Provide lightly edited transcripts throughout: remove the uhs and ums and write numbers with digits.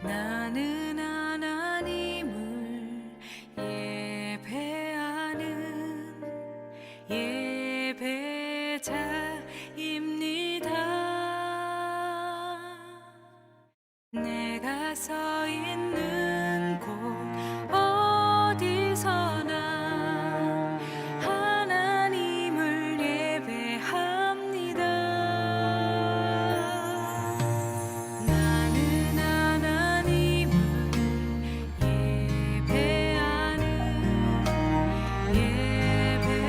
나는 하나님을 예배하는 예배자입니다. 내가 서 있는 곳 어디서나 하나님을 예배합니다. 나는 하나님을 예배하는 예배자입니다.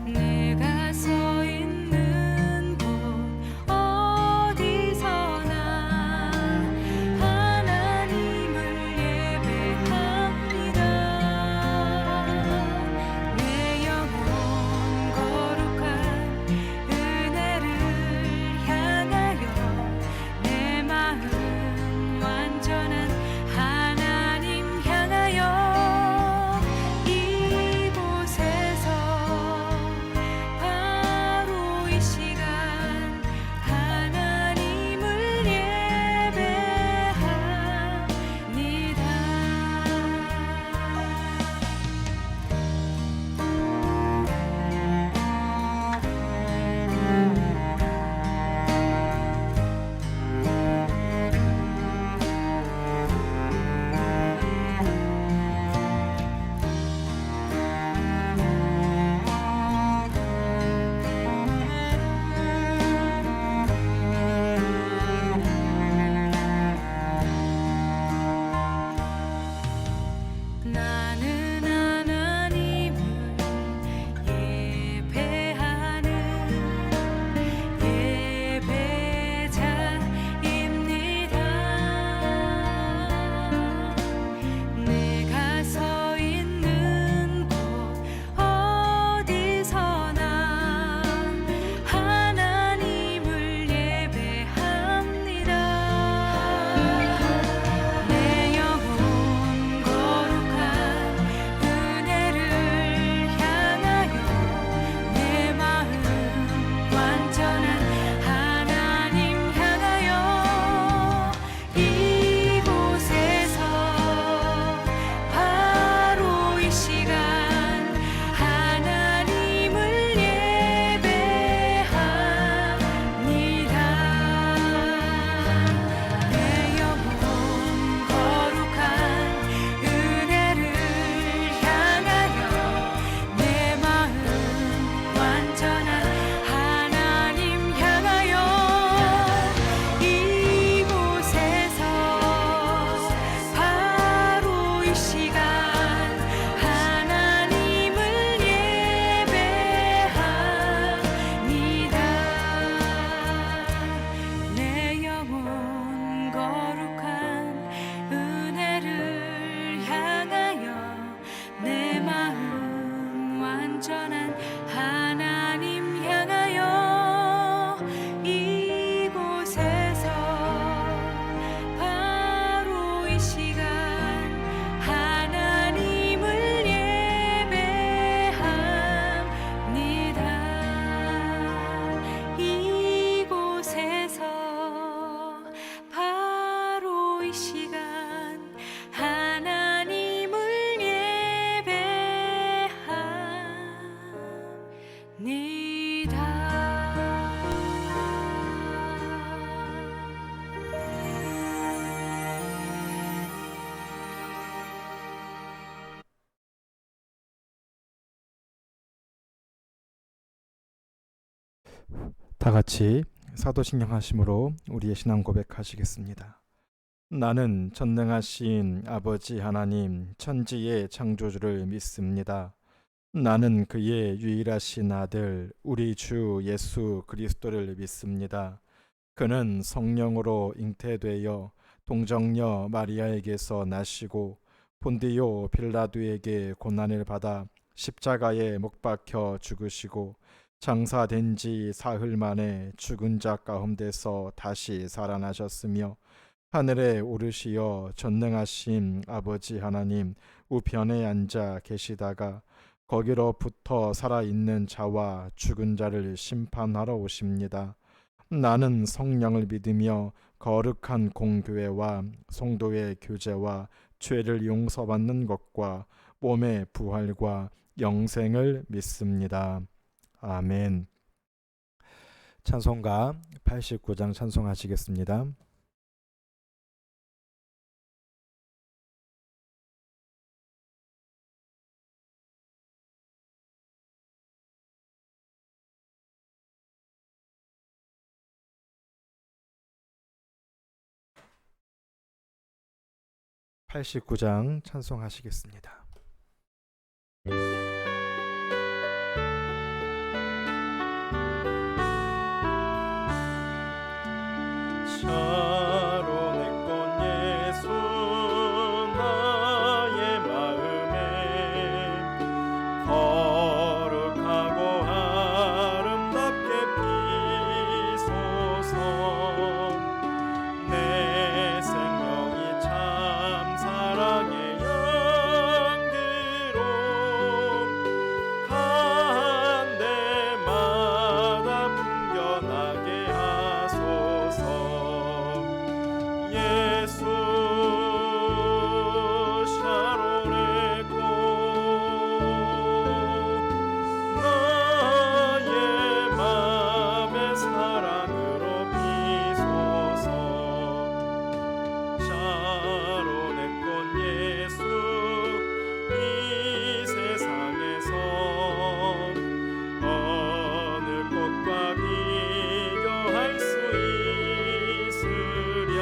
내가 서 있는 곳 어디서나 하나님을 예배합니다. 내 영혼 거룩한 은혜를 향하여 내 마음 완전한 하나님 향하여 이곳에서 바로 이 시간 하나님을 나는 하나님을 예배하는 예배자입니다. 내가 서 있는 곳 어디서나 하나님을 예배합니다. 내 영혼 거룩한 은혜를 향하여 내 마음 완전한 하나님 향하여 이곳에서 바로 이 시간 하나님을 예배합니다. 내 영혼 거룩한 은혜를 향하여 내 마음 완전한 하나님 향하여 이곳에서 바로 이 시간 하나님을 예배합니다. 내 영혼 거룩한 은혜를 향하여 내 마음 완전한 하나님 향하여 이곳에서 바로 이 시간 하나님을 예배합니다. 이곳에서 바로 이 시간 하나님을 다 같이 사도신경 하심으로 우리의 신앙 고백하시겠습니다. 나는 전능하신 아버지 하나님 천지의 창조주를 믿습니다. 나는 그의 유일하신 아들 우리 주 예수 그리스도를 믿습니다. 그는 성령으로 잉태되어 동정녀 마리아에게서 나시고 본디오 빌라도에게 고난을 받아 십자가에 못 박혀 죽으시고 장사된 지 사흘 만에 죽은 자 가운데서 다시 살아나셨으며 하늘에 오르시어 전능하신 아버지 하나님 우편에 앉아 계시다가 거기로부터 살아있는 자와 죽은 자를 심판하러 오십니다. 나는 성령을 믿으며 거룩한 공교회와 성도의 교제와 죄를 용서받는 것과 몸의 부활과 영생을 믿습니다. 아멘. 찬송가 89장 찬송하시겠습니다. (89장) 찬송하시겠습니다. 샤론의 꽃 예수 나의 마음에 거룩하고 아름답게 피소서. 내 생명이 참 사랑의 향기로 간 데마다 풍겨나게 하소서. 예수 샤론의 꽃 나의 맘의 사랑으로 비소서. 샤론의 꽃 예수 이 세상에서 어느 꽃과 비교할 수 있으랴.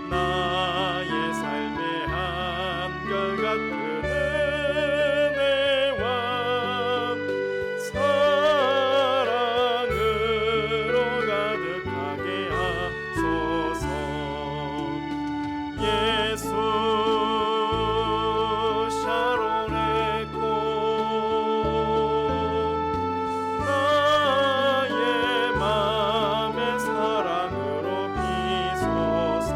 나의 삶의 한결같은 은혜와 사랑으로 가득하게 하소서. 예수 샤론의 꽃 나의 맘의 사랑으로 비소서.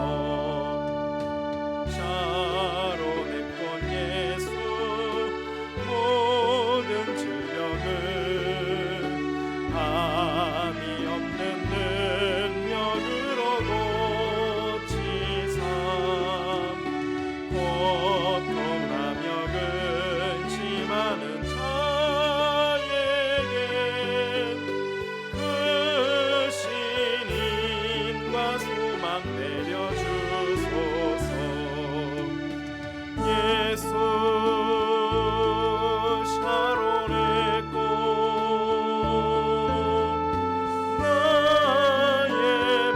샤론의 꽃 예수 모든 질병을 한이 없는 능력으로 고치사. 고통하며 근심하는 자에게 그 신인과 소망 내려주소서. 예수 샤론의 꽃 나의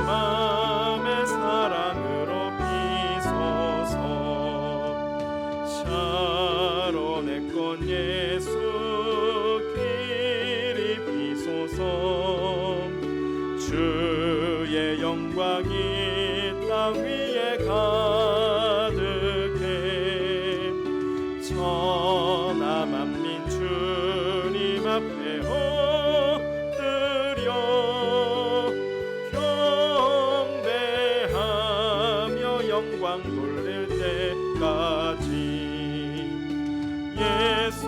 맘의 사랑으로 비소서. 샤론의 꽃 예수 길이 비소서. 주의 영광이 땅 위에 가득해. 천하 만민 주님 앞에 엎드려 경배하며 영광 돌릴 때까지. 예수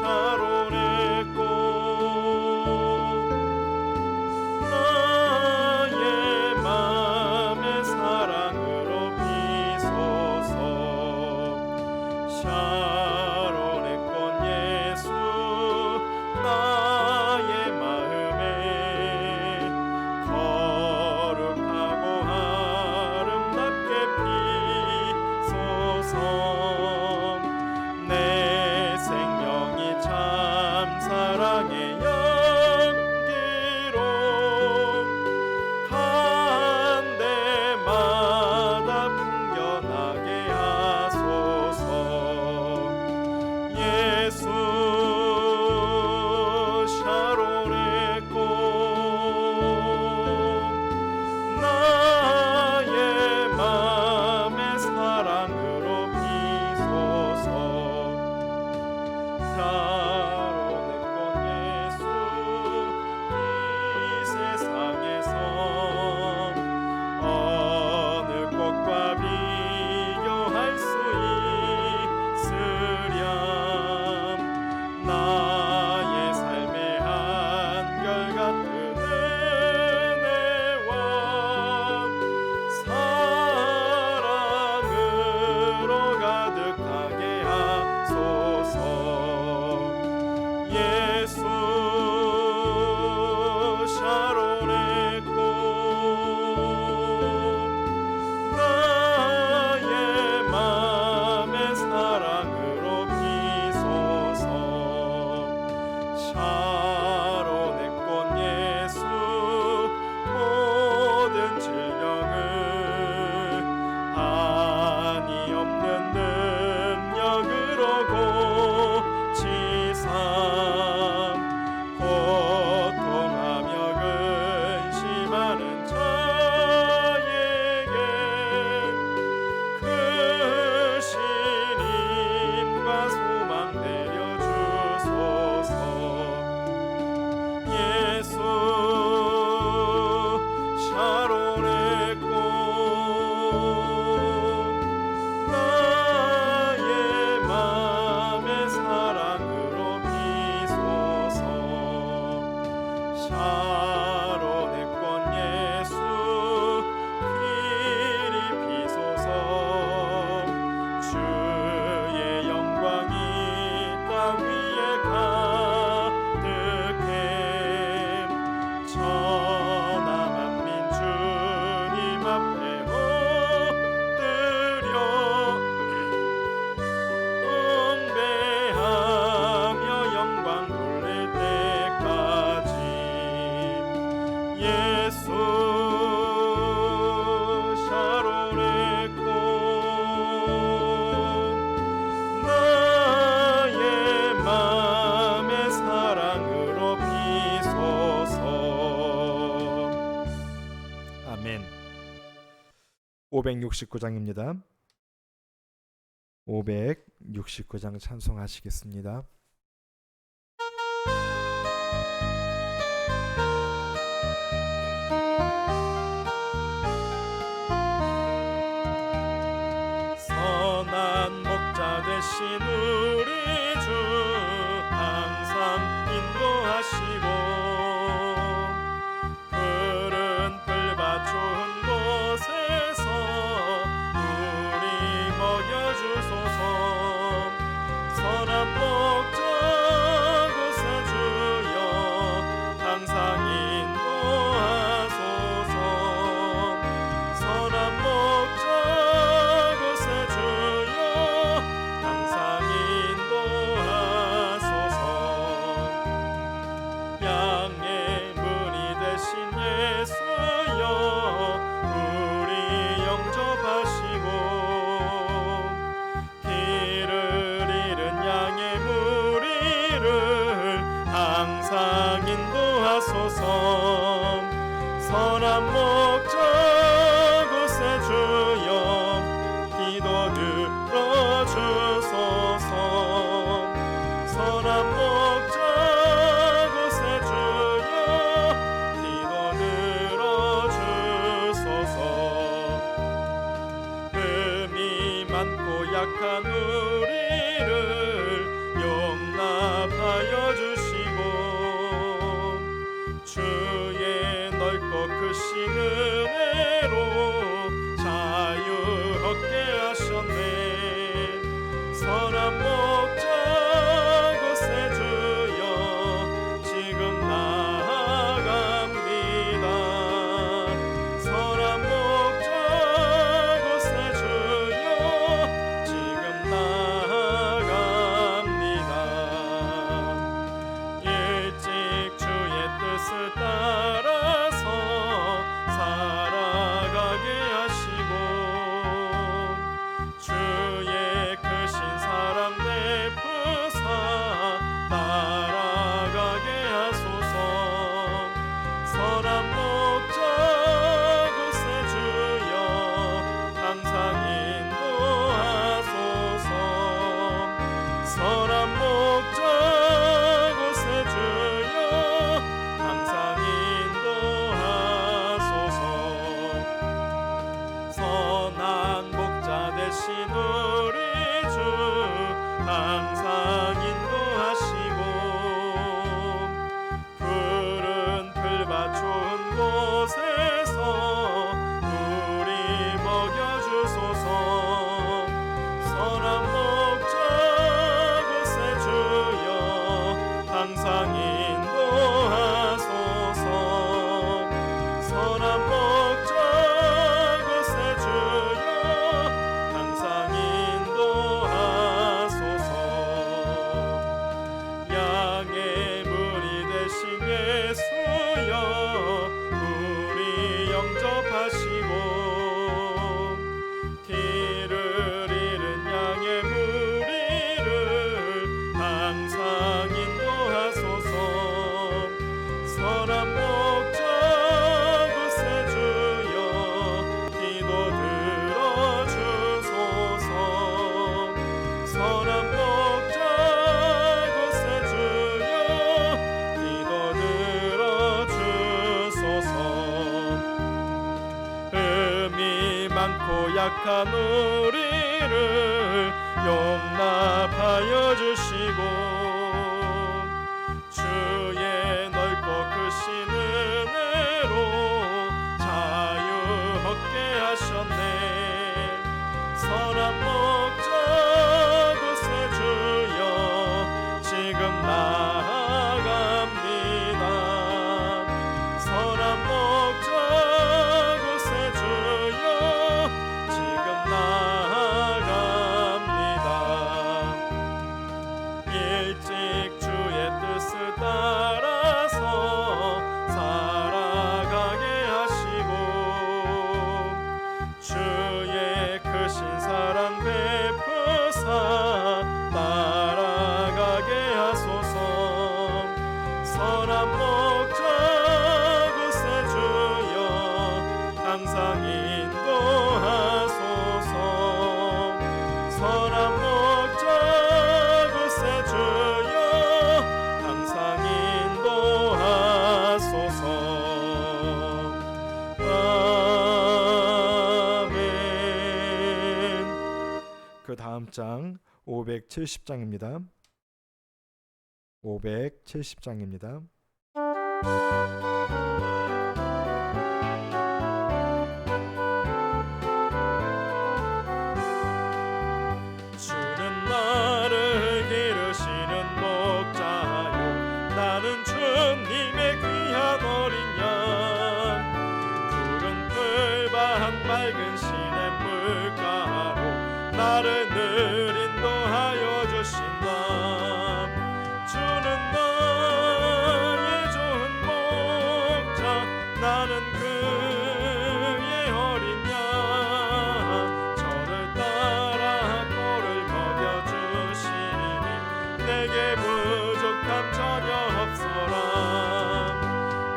샤론의 꽃 나의 샤론의 꽃 예수 길이 비소서 주의 영광이 땅 위에 가득해 천하 만민 주님 앞에 엎드려 숭배하며 영광 돌릴 때까지 예수 샤론의 꽃 나의 맘의 사랑으로 비소서. 아멘. 569장입니다. 569장 찬송하시겠습니다. 선한 목자 되신 우리 주 항상 인도하시고 푸른 풀밭 좋은 곳에서 우리 먹여주소서. 선한 목자 곳에 주여 항상 인도하소서. 선한 목자 곳에 주여 항상 인도하소서. 양의 문이 되신 예수여 우리 영접하시고 길을 잃은 양의 무리를 항상 인도하소서. 선한 목자 곳에 주여 기도 들어주소서. 선한 목자 곳에 주여 기도 들어주소서. 흠이 많고 약한 우리를 용납하여 주시고 주의 넓고 크신 은혜로 자유 얻게 하셨네. 선한 목자 곳에 주여 지금 나아갑니다. 선한 목자 곳에 주여 지금 나아갑니다. 일찍 주의 뜻을 따라서 살아가게 하시고 주의 크신 사랑 베푸사 따라가게 하소서. 선한 목자 곳에 주여 항상 인도하소서. 선한 목자 곳에 주여 항상 인도하소서. 선한 목자 되신 우리 주 항상 인도하시고 푸른 풀밭 좋은 곳에서 우리 먹여주소서. 선한 목자 곳에 주여 항상 인도하소서. 선한 목자 곳에 주여 항상 인도하소서. 양의 문이 되신 예수여 우리 영접하시고 길을 잃은 양의 무리를 항상 인도하소서. 선한 목자 곳에 주여 기도 들어주소서. 선한 목자 곳에 주여 기도 들어주소서. 흠이 많고 약한 우리를 용납하여 주시고 주의 넓고 크신 선한 목자 구세주여 지금 나아갑니다. 선한 목자 구세주여 지금 나아갑니다. 일찍 주의 뜻을 따라서 살아가게 하시고 주의 크신 사랑 베푸사 따라가게 하소서. 선한 목자 구세주여 항상 인도하소서. 선한 목자 구세주여 항상 인도하소서. 아멘. 그 다음 장 570장입니다. 570장입니다. 주는 나를 기르시는 목자요 나는 주님의 귀한 어린 양. 푸른 풀밭 맑은 시냇물가로 나를 늘 인도하여 주신다. 주는 나의 좋은 목자 나는 그의 어린 양. 저를 따라 꼴을 먹여주시니 내게 부족함 전혀 없어라.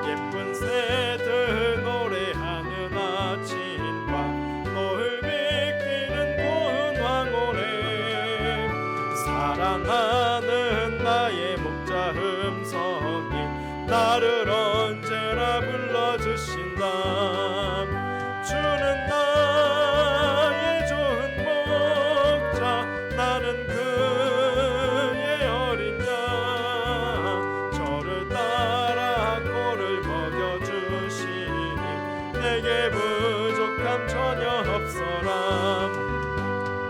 예쁜 새들 노래하는 아침과 노을 비끼는 고운 황홀에 사랑하는 나의 목자 음성이 나를 언제나 불러주신다. 주는 나의 좋은 목자 나는 그의 어린 양. 저를 따라 꼴을 먹여주시니 내게 부족함 전혀 없어라.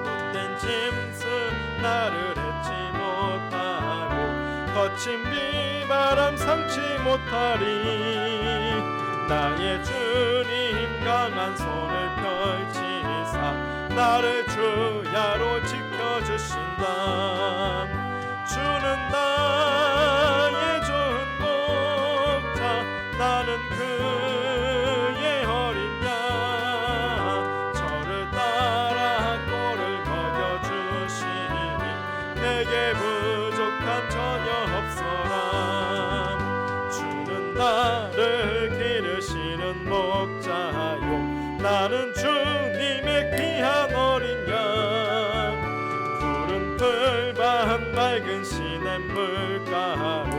못된 짐승 나를 해치 못하고 거친 비바람 삼지 못하리. 나의 주님 강한 손을 펼치사 나를 주야로 지켜주신다. 주는 나의 좋은 목자 나는 그의 어린 양. 저를 따라 꼴을 먹여주시니 내게 부족함 전혀 없어라. 주는 나를 기르시는 목자요 나는 주님의 귀한 어린 양. 푸른 풀밭 맑은 시냇물가로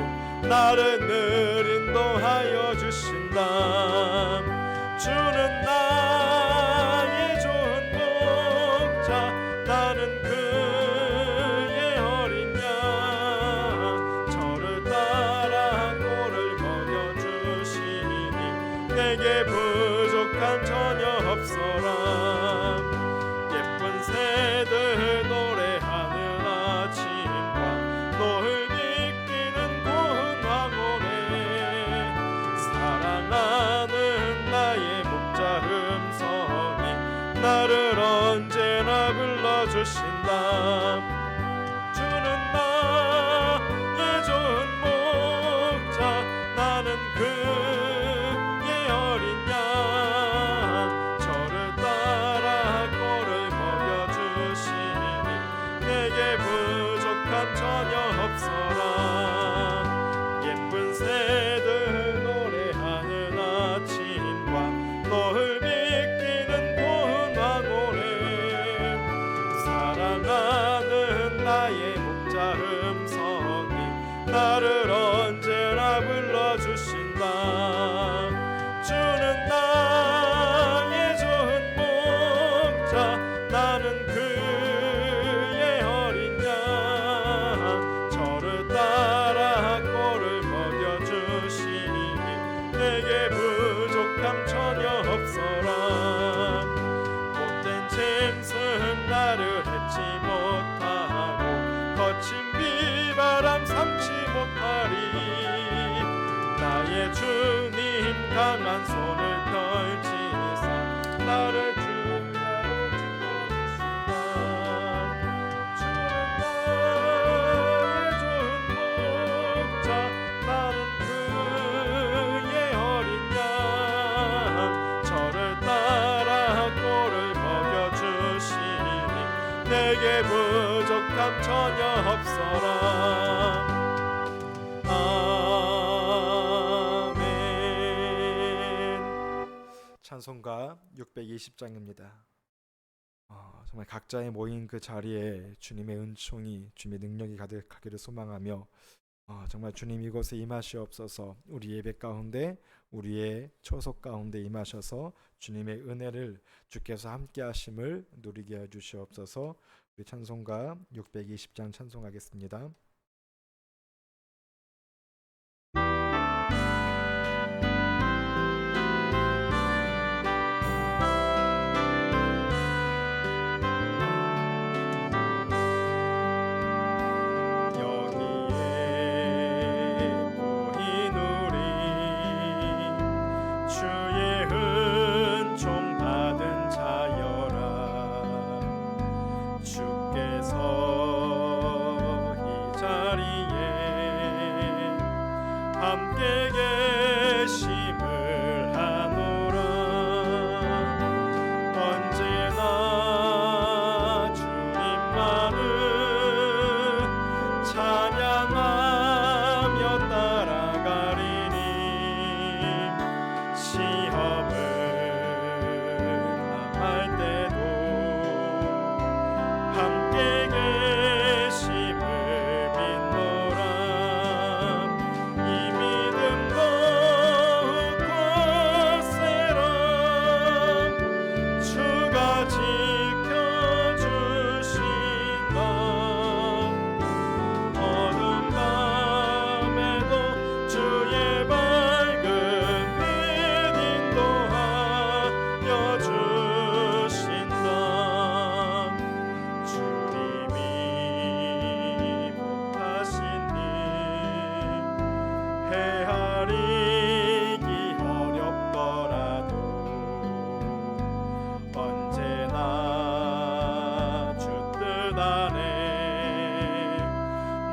나를 늘 인도하여 주신다. 주는 나의 좋은 목자 나는 그의 어린 양. 저를 따라 꼴을 먹여주시니 내게 부족함 전혀 없어라. 예쁜 새들 노래하는 아침과 노을 비끼는 고운 황홀에 사랑하는 나의 목자 음성이 나를 언제나 불러주신다. 주는 나의 좋은 목자 나는 그의 어린 양. 저를 따라 꼴을 먹여주시니 내게 부족함 전혀 없어라. 예쁜 새들 노래하는 아침과 노을 비끼는 고운 황홀에 사랑하는 나의 목자 음성이 나를 언제나 불러주신다. 주는 나의 좋은 목자 나는 그의 어린 양. 저를 따라 꼴을 먹여주시니 내게 부족함 전혀 없어라. 못된 짐승 나를 강한 손을 펼치사 나를 주야로 지켜주시나 주는 나의 좋은 목자 나는 그의 어린 양 저를 따라 꼴을 먹여주시니 내게 부족함 전혀 없어라. 찬송가 620장입니다. 정말 각자의 모인 그 자리에 주님의 은총이 주님의 능력이 가득하기를 소망하며 정말 주님 이곳에 임하시옵소서. 우리 예배 가운데 우리의 초속 가운데 임하셔서 주님의 은혜를 주께서 함께 하심을 누리게 해주시옵소서. 우리 찬송가 620장 찬송하겠습니다. 함께 계심을 하노라. 언제나 주님만을 찬양하며 따라가리니 시험을 당할 때도 함께 계심을 믿노라.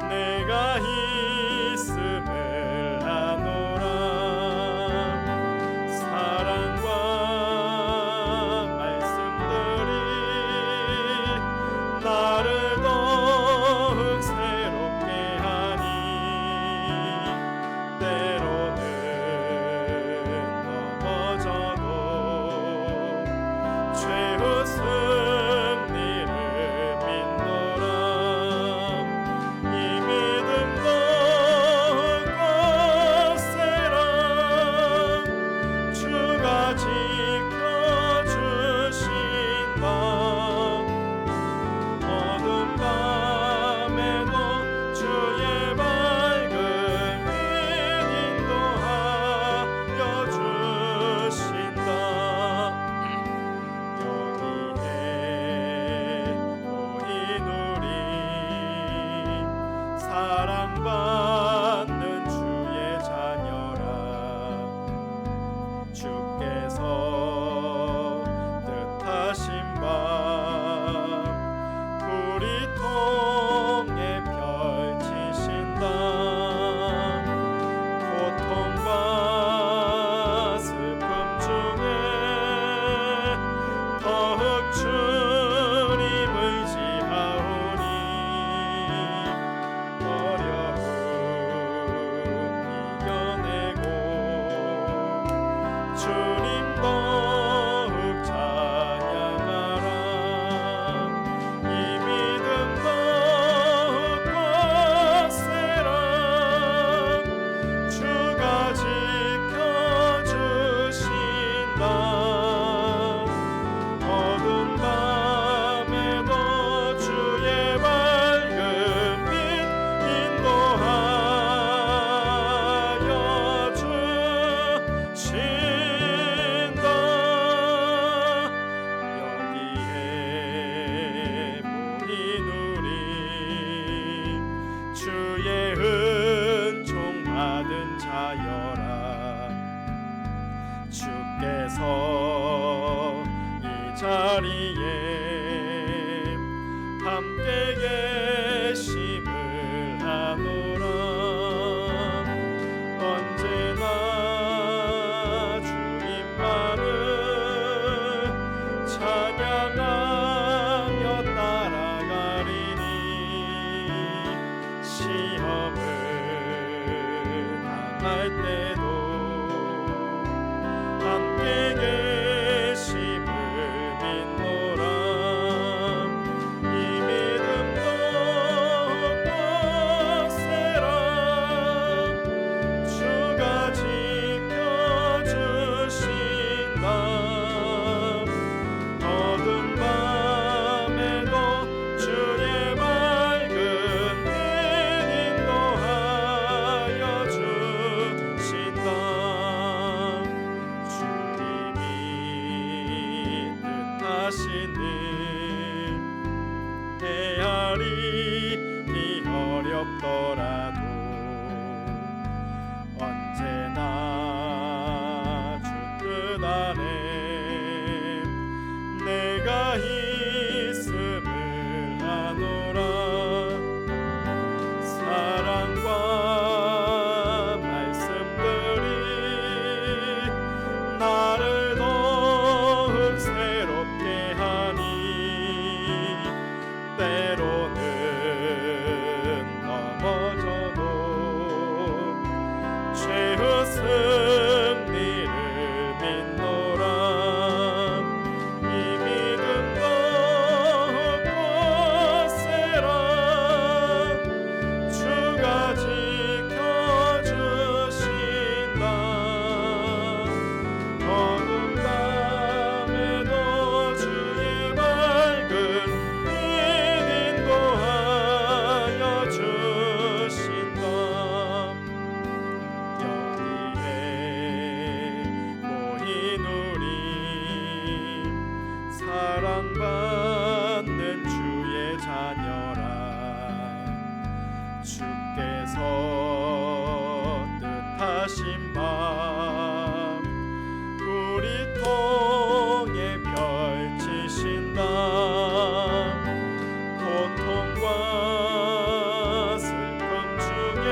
내가 있음을 하노라. 사랑과 말씀들이 나를 더욱 새롭게 하니 때로는 넘어져도 최후 승리를 믿노라. 사랑받는 주의 자녀라. 주께서 뜻하신 바 우리 통에 펼치신다. 고통과 슬픔 중에 더욱 주님 의지하오니 어려움 이겨내고 주님 더욱 찬양하라. 이 믿음 더욱 거세라. 주가 지켜주신다. 어두운 밤에도 주의 밝은 빛 인도하여 주신다. 여기에 모인 우리 주의 은총 받은 자여라. 주께서 이 자리에 함께 계심을 하노라. 언제나 주님만을 찬양하며 따라가리니 시험을 당할 때도 함께 계심을 믿노라. 이 믿음도 굳세라. 주가 지켜주신다. 어두운 밤에도 주의 맑은 빛 인도하여 주신다. 주님이 뜻하신 일 헤아리기 어렵더라도 언제나 주 뜻 안에 내가 있음을 아노라. 사랑과 말씀들이 나를 더욱 새롭게 하니 때로는 넘어져도 죄의 승리를 믿노라. 이 믿음도 굳세라. 주가 지켜주신다. 어두운 밤에도 주의 맑은 빛 인도하여 주신다. 여기에 모인 우리 사랑받는 주의 자녀라. 주께서 뜻하신 밤 우리 통해 펼치신다. 고통과 슬픔 중에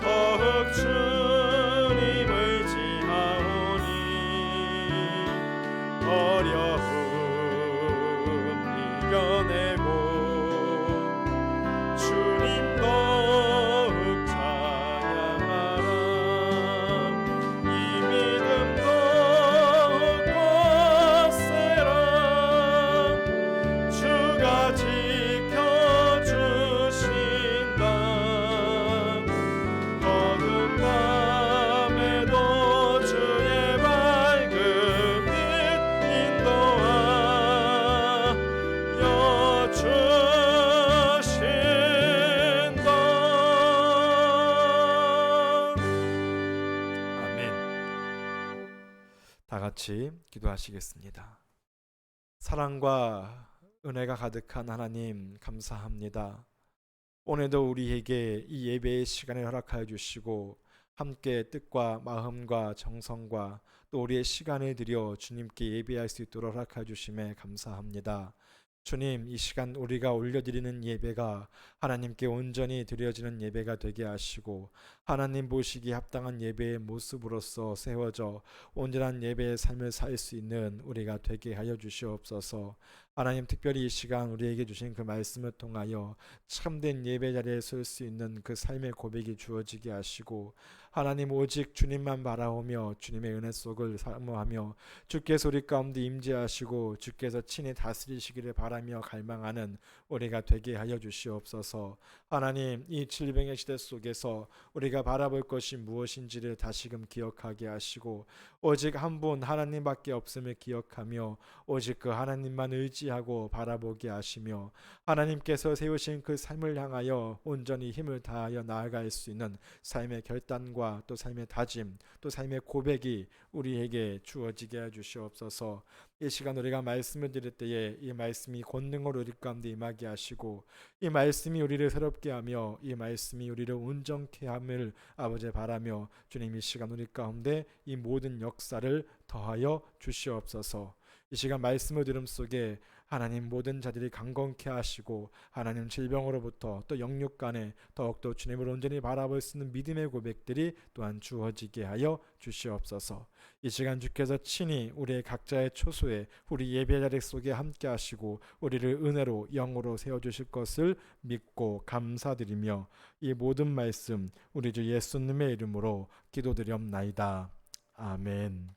더욱 주님 의지하오니 어려움 이겨내고 주님 더욱 찬양하라. 이 믿음도 굳세라. 주가 지켜주신다. 어두운 밤에도 주의 맑은 빛 인도하여 주신다. 아멘. 다 같이 기도하시겠습니다. 사랑과 은혜가 가득한 하나님 감사합니다. 오늘도 우리에게 이 예배의 시간을 허락하여 주시고 함께 뜻과 마음과 정성과 또 우리의 시간을 들여 주님께 예배할 수 있도록 허락하여 주심에 감사합니다. 주님, 이 시간 우리가 올려드리는 예배가 하나님께 온전히 드려지는 예배가 되게 하시고 하나님 보시기에 합당한 예배의 모습으로서 세워져 온전한 예배의 삶을 살 수 있는 우리가 되게 하여 주시옵소서. 하나님, 특별히 이 시간 우리에게 주신 그 말씀을 통하여 참된 예배 자리에 설 수 있는 그 삶의 고백이 주어지게 하시고 하나님, 오직 주님만 바라오며 주님의 은혜 속을 사모하며 주께서 우리 가운데 임재하시고 주께서 친히 다스리시기를 바라며 갈망하는 우리가 되게 하여 주시옵소서. 하나님, 이 질병의 시대 속에서 우리가 바라볼 것이 무엇인지를 다시금 기억하게 하시고 오직 한 분 하나님밖에 없음을 기억하며 오직 그 하나님만 의지 의지하고 바라보게 하시며 하나님께서 세우신 그 삶을 향하여 온전히 힘을 다하여 나아갈 수 있는 삶의 결단과 또 삶의 다짐, 또 삶의 고백이 우리에게 주어지게 해 주시옵소서. 이 시간 우리가 말씀을 드릴 때에 이 말씀이 권능으로 우리 가운데 임하게 하시고, 이 말씀이 우리를 새롭게 하며 이 말씀이 우리를 온전케 함을 아버지 바라며, 주님 이 시간 우리 가운데 이 모든 역사를 더하여 주시옵소서. 이 시간 말씀을 들음 속에 하나님 모든 자들이 강건케 하시고, 하나님 질병으로부터 또 영육간에 더욱더 주님을 온전히 바라볼 수 있는 믿음의 고백들이 또한 주어지게 하여 주시옵소서. 이 시간 주께서 친히 우리의 각자의 초소에 우리 예배 자리 속에 함께 하시고 우리를 은혜로 영으로 세워주실 것을 믿고 감사드리며, 이 모든 말씀 우리 주 예수님의 이름으로 기도드리옵나이다. 아멘.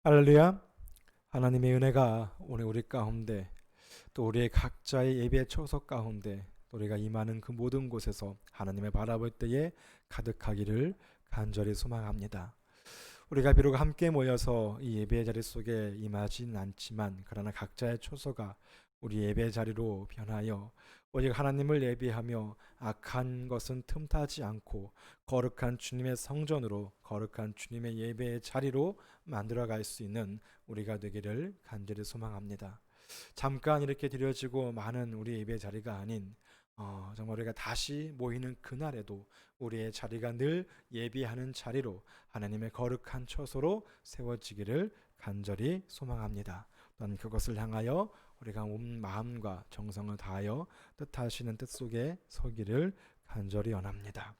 할렐루야. 하나님의 은혜가 오늘 우리 가운데, 또 우리의 각자의 예배 초석 가운데 우리가 임하는 그 모든 곳에서 하나님을 바라볼 때에 가득하기를 간절히 소망합니다. 우리가 비록 함께 모여서 이 예배 자리 속에 임하진 않지만, 그러나 각자의 초소가 우리 예배 자리로 변하여 오직 하나님을 예배하며 악한 것은 틈타지 않고 거룩한 주님의 성전으로, 거룩한 주님의 예배의 자리로 만들어갈 수 있는 우리가 되기를 간절히 소망합니다. 잠깐 이렇게 드려지고 많은 우리 예배 자리가 아닌, 정말 우리가 다시 모이는 그날에도 우리의 자리가 늘 예배하는 자리로, 하나님의 거룩한 처소로 세워지기를 간절히 소망합니다. 또한 그것을 향하여 우리가 온 마음과 정성을 다하여 뜻하시는 뜻 속에 서기를 간절히 원합니다.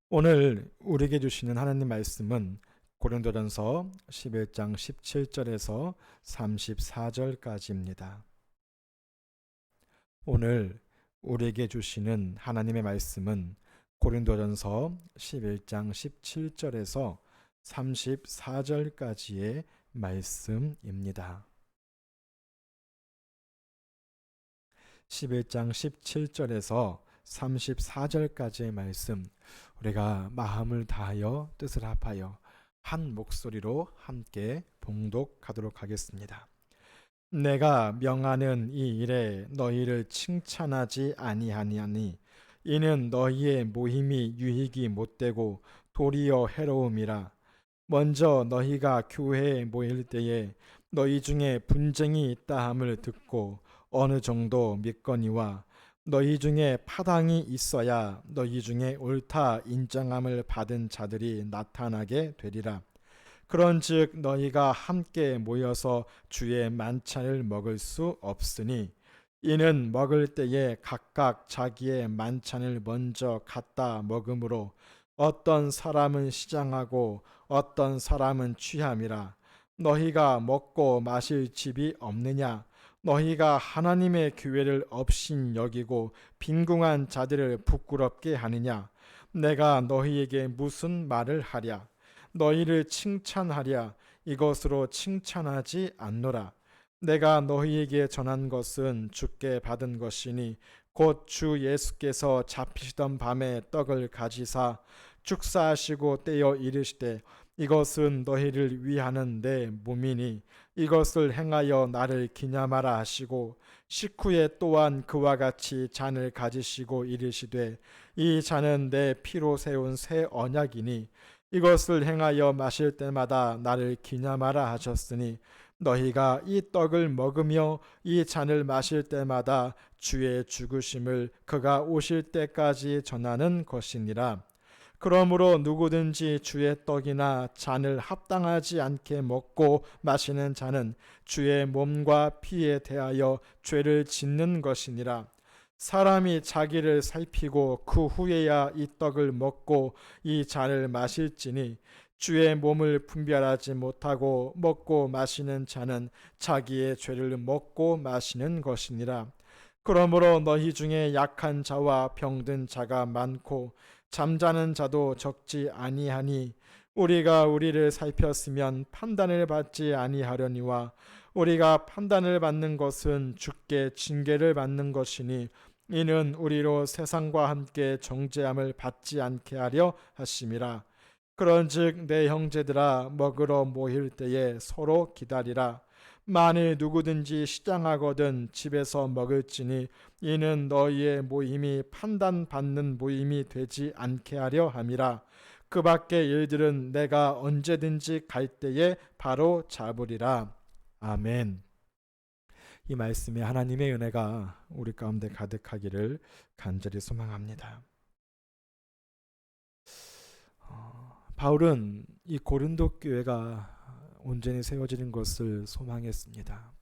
오늘 우리에게 주시는 하나님 말씀은 고린도전서 11장 17절에서 34절까지입니다. 오늘 우리에게 주시는 하나님의 말씀은 고린도전서 11장 17절에서 34절까지의 말씀입니다. 11장 17절에서 34절까지의 말씀, 우리가 마음을 다하여 뜻을 합하여 한 목소리로 함께 봉독하도록 하겠습니다. 내가 명하는 이 일에 너희를 칭찬하지 아니하니 이는 너희의 모임이 유익이 못되고 도리어 해로움이라. 먼저 너희가 교회에 모일 때에 너희 중에 분쟁이 있다 함을 듣고 어느 정도 믿거니와, 너희 중에 파당이 있어야 너희 중에 옳다 인정함을 받은 자들이 나타나게 되리라. 그런즉 너희가 함께 모여서 주의 만찬을 먹을 수 없으니, 이는 먹을 때에 각각 자기의 만찬을 먼저 갖다 먹음으로 어떤 사람은 시장하고 어떤 사람은 취함이라. 너희가 먹고 마실 집이 없느냐? 너희가 하나님의 교회를 업신 여기고 빈궁한 자들을 부끄럽게 하느냐? 내가 너희에게 무슨 말을 하랴? 너희를 칭찬하랴? 이것으로 칭찬하지 않노라. 내가 너희에게 전한 것은 주께 받은 것이니, 곧 주 예수께서 잡히시던 밤에 떡을 가지사 축사하시고 떼어 이르시되, 이것은 너희를 위하는 내 몸이니 이것을 행하여 나를 기념하라 하시고, 식후에 또한 그와 같이 잔을 가지시고 이르시되, 이 잔은 내 피로 세운 새 언약이니 이것을 행하여 마실 때마다 나를 기념하라 하셨으니, 너희가 이 떡을 먹으며 이 잔을 마실 때마다 주의 죽으심을 그가 오실 때까지 전하는 것이니라. 그러므로 누구든지 주의 떡이나 잔을 합당하지 않게 먹고 마시는 자는 주의 몸과 피에 대하여 죄를 짓는 것이니라. 사람이 자기를 살피고 그 후에야 이 떡을 먹고 이 잔을 마실지니 주의 몸을 분별하지 못하고 먹고 마시는 자는 자기의 죄를 먹고 마시는 것이니라. 그러므로 너희 중에 약한 자와 병든 자가 많고 잠자는 자도 적지 아니하니 우리가 우리를 살폈으면 판단을 받지 아니하려니와 우리가 판단을 받는 것은 주께 징계를 받는 것이니 이는 우리로 세상과 함께 정죄함을 받지 않게 하려 하심이라. 그런즉 내 형제들아 먹으러 모일 때에 서로 기다리라. 만일 누구든지 시장하거든 집에서 먹을지니 이는 너희의 모임이 판단받는 모임이 되지 않게 하려 함이라. 그 밖의 일들은 내가 언제든지 갈 때에 바로 잡으리라. 아멘. 이 말씀에 하나님의 은혜가 우리 가운데 가득하기를 간절히 소망합니다. 바울은 이 고린도 교회가 온전히 세워지는 것을 소망했습니다.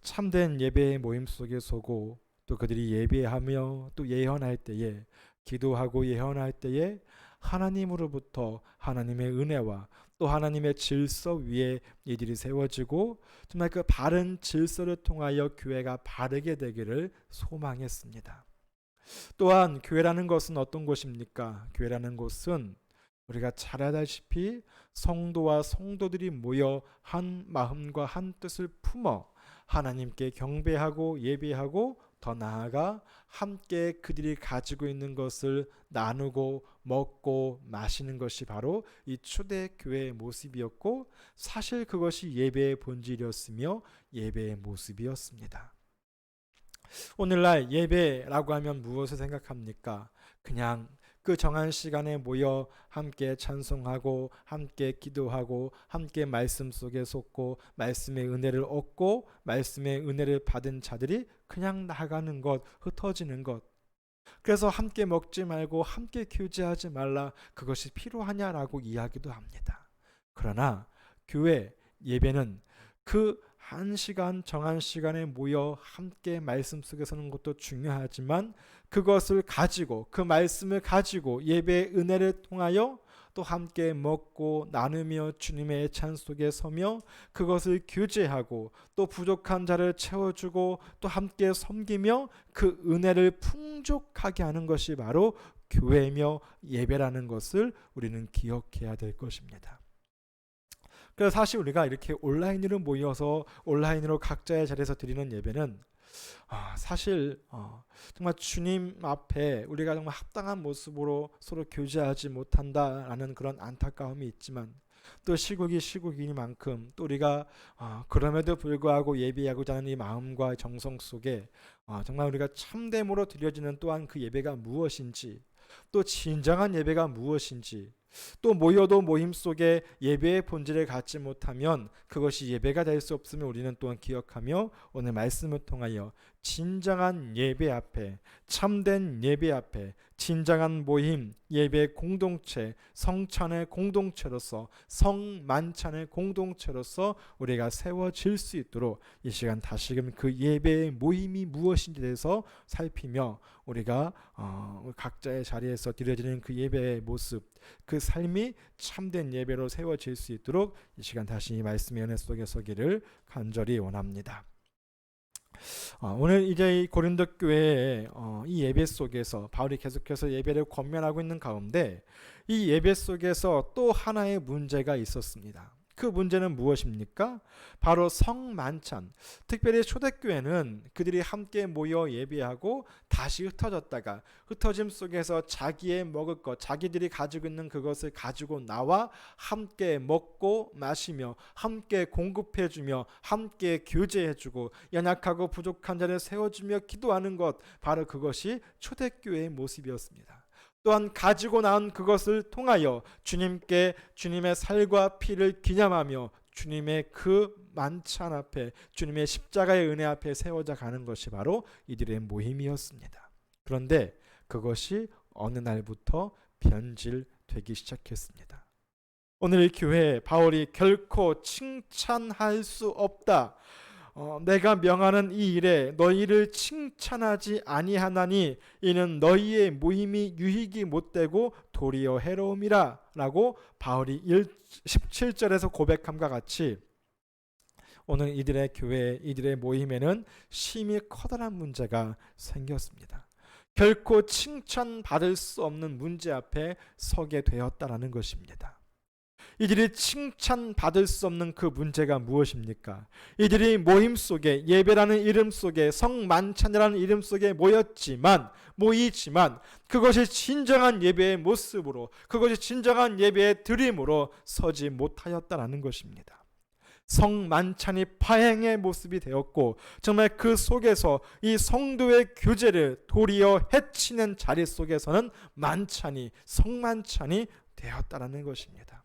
참된 예배의 모임 속에 서고 또 그들이 예배하며 또 예언할 때에 기도하고 예언할 때에 하나님으로부터 하나님의 은혜와 또 하나님의 질서 위에 이들이 세워지고 정말 그 바른 질서를 통하여 교회가 바르게 되기를 소망했습니다. 또한 교회라는 것은 어떤 곳입니까? 교회라는 곳은 우리가 잘 알다시피 성도와 성도들이 모여 한 마음과 한 뜻을 품어 하나님께 경배하고 예배하고 더 나아가 함께 그들이 가지고 있는 것을 나누고 먹고 마시는 것이 바로 이 초대교회의 모습이었고 사실 그것이 예배의 본질이었으며 예배의 모습이었습니다. 오늘날 예배라고 하면 무엇을 생각합니까? 그냥 그 정한 시간에 모여 함께 찬송하고 함께 기도하고 함께 말씀 속에 솟고 말씀의 은혜를 얻고 말씀의 은혜를 받은 자들이 그냥 나가는 것, 흩어지는 것. 그래서 함께 먹지 말고 함께 교제하지 말라, 그것이 필요하냐라고 이야기도 합니다. 그러나 교회 예배는 그 한 시간 정한 시간에 모여 함께 말씀 속에 서는 것도 중요하지만 그것을 가지고 그 말씀을 가지고 예배의 은혜를 통하여 또 함께 먹고 나누며 주님의 찬 속에 서며 그것을 교제하고 또 부족한 자를 채워주고 또 함께 섬기며 그 은혜를 풍족하게 하는 것이 바로 교회며 예배라는 것을 우리는 기억해야 될 것입니다. 그래서 사실 우리가 이렇게 온라인으로 모여서 온라인으로 각자의 자리에서 드리는 예배는 사실 정말 주님 앞에 우리가 정말 합당한 모습으로 서로 교제하지 못한다라는 그런 안타까움이 있지만 또 시국이 시국이니만큼 또 우리가 그럼에도 불구하고 예배하고자 하는 이 마음과 정성 속에 정말 우리가 참됨으로 드려지는 또한 그 예배가 무엇인지 또 진정한 예배가 무엇인지 또 모여도 모임 속에 예배의 본질을 갖지 못하면 그것이 예배가 될 수 없음을 우리는 또한 기억하며 오늘 말씀을 통하여 진정한 예배 앞에 참된 예배 앞에 진정한 모임 예배 공동체 성찬의 공동체로서 성만찬의 공동체로서 우리가 세워질 수 있도록 이 시간 다시금 그 예배의 모임이 무엇인지 대해서 살피며 우리가 각자의 자리에서 드려지는 그 예배의 모습 그 삶이 참된 예배로 세워질 수 있도록 이 시간 다시 이 말씀의 은혜 속에 서기를 간절히 원합니다. 오늘 이제 이 고린도 교회의 이 예배 속에서 바울이 계속해서 예배를 권면하고 있는 가운데 이 예배 속에서 또 하나의 문제가 있었습니다. 그 문제는 무엇입니까? 바로 성만찬. 특별히 초대교회는 그들이 함께 모여 예배하고 다시 흩어졌다가 흩어짐 속에서 자기의 먹을 것, 자기들이 가지고 있는 그것을 가지고 나와 함께 먹고 마시며 함께 공급해주며 함께 교제해주고 연약하고 부족한 자를 세워주며 기도하는 것, 바로 그것이 초대교회의 모습이었습니다. 또한 가지고 나온 그것을 통하여 주님께 주님의 살과 피를 기념하며 주님의 그 만찬 앞에, 주님의 십자가의 은혜 앞에 세워져 가는 것이 바로 이들의 모임이었습니다. 그런데 그것이 어느 날부터 변질되기 시작했습니다. 오늘 교회에 바울이 결코 칭찬할 수 없다. 내가 명하는 이 일에 너희를 칭찬하지 아니하나니 이는 너희의 모임이 유익이 못되고 도리어 해로움이라 라고 바울이 17절에서 고백함과 같이 오늘 이들의 교회, 이들의 모임에는 심히 커다란 문제가 생겼습니다. 결코 칭찬받을 수 없는 문제 앞에 서게 되었다라는 것입니다. 이들이 칭찬받을 수 없는 그 문제가 무엇입니까? 이들이 모임 속에, 예배라는 이름 속에, 성만찬이라는 이름 속에 모이지만 그것이 진정한 예배의 모습으로, 그것이 진정한 예배의 드림으로 서지 못하였다라는 것입니다. 성만찬이 파행의 모습이 되었고 정말 그 속에서 이 성도의 교제를 도리어 해치는 자리 속에서는 성만찬이 되었다라는 것입니다.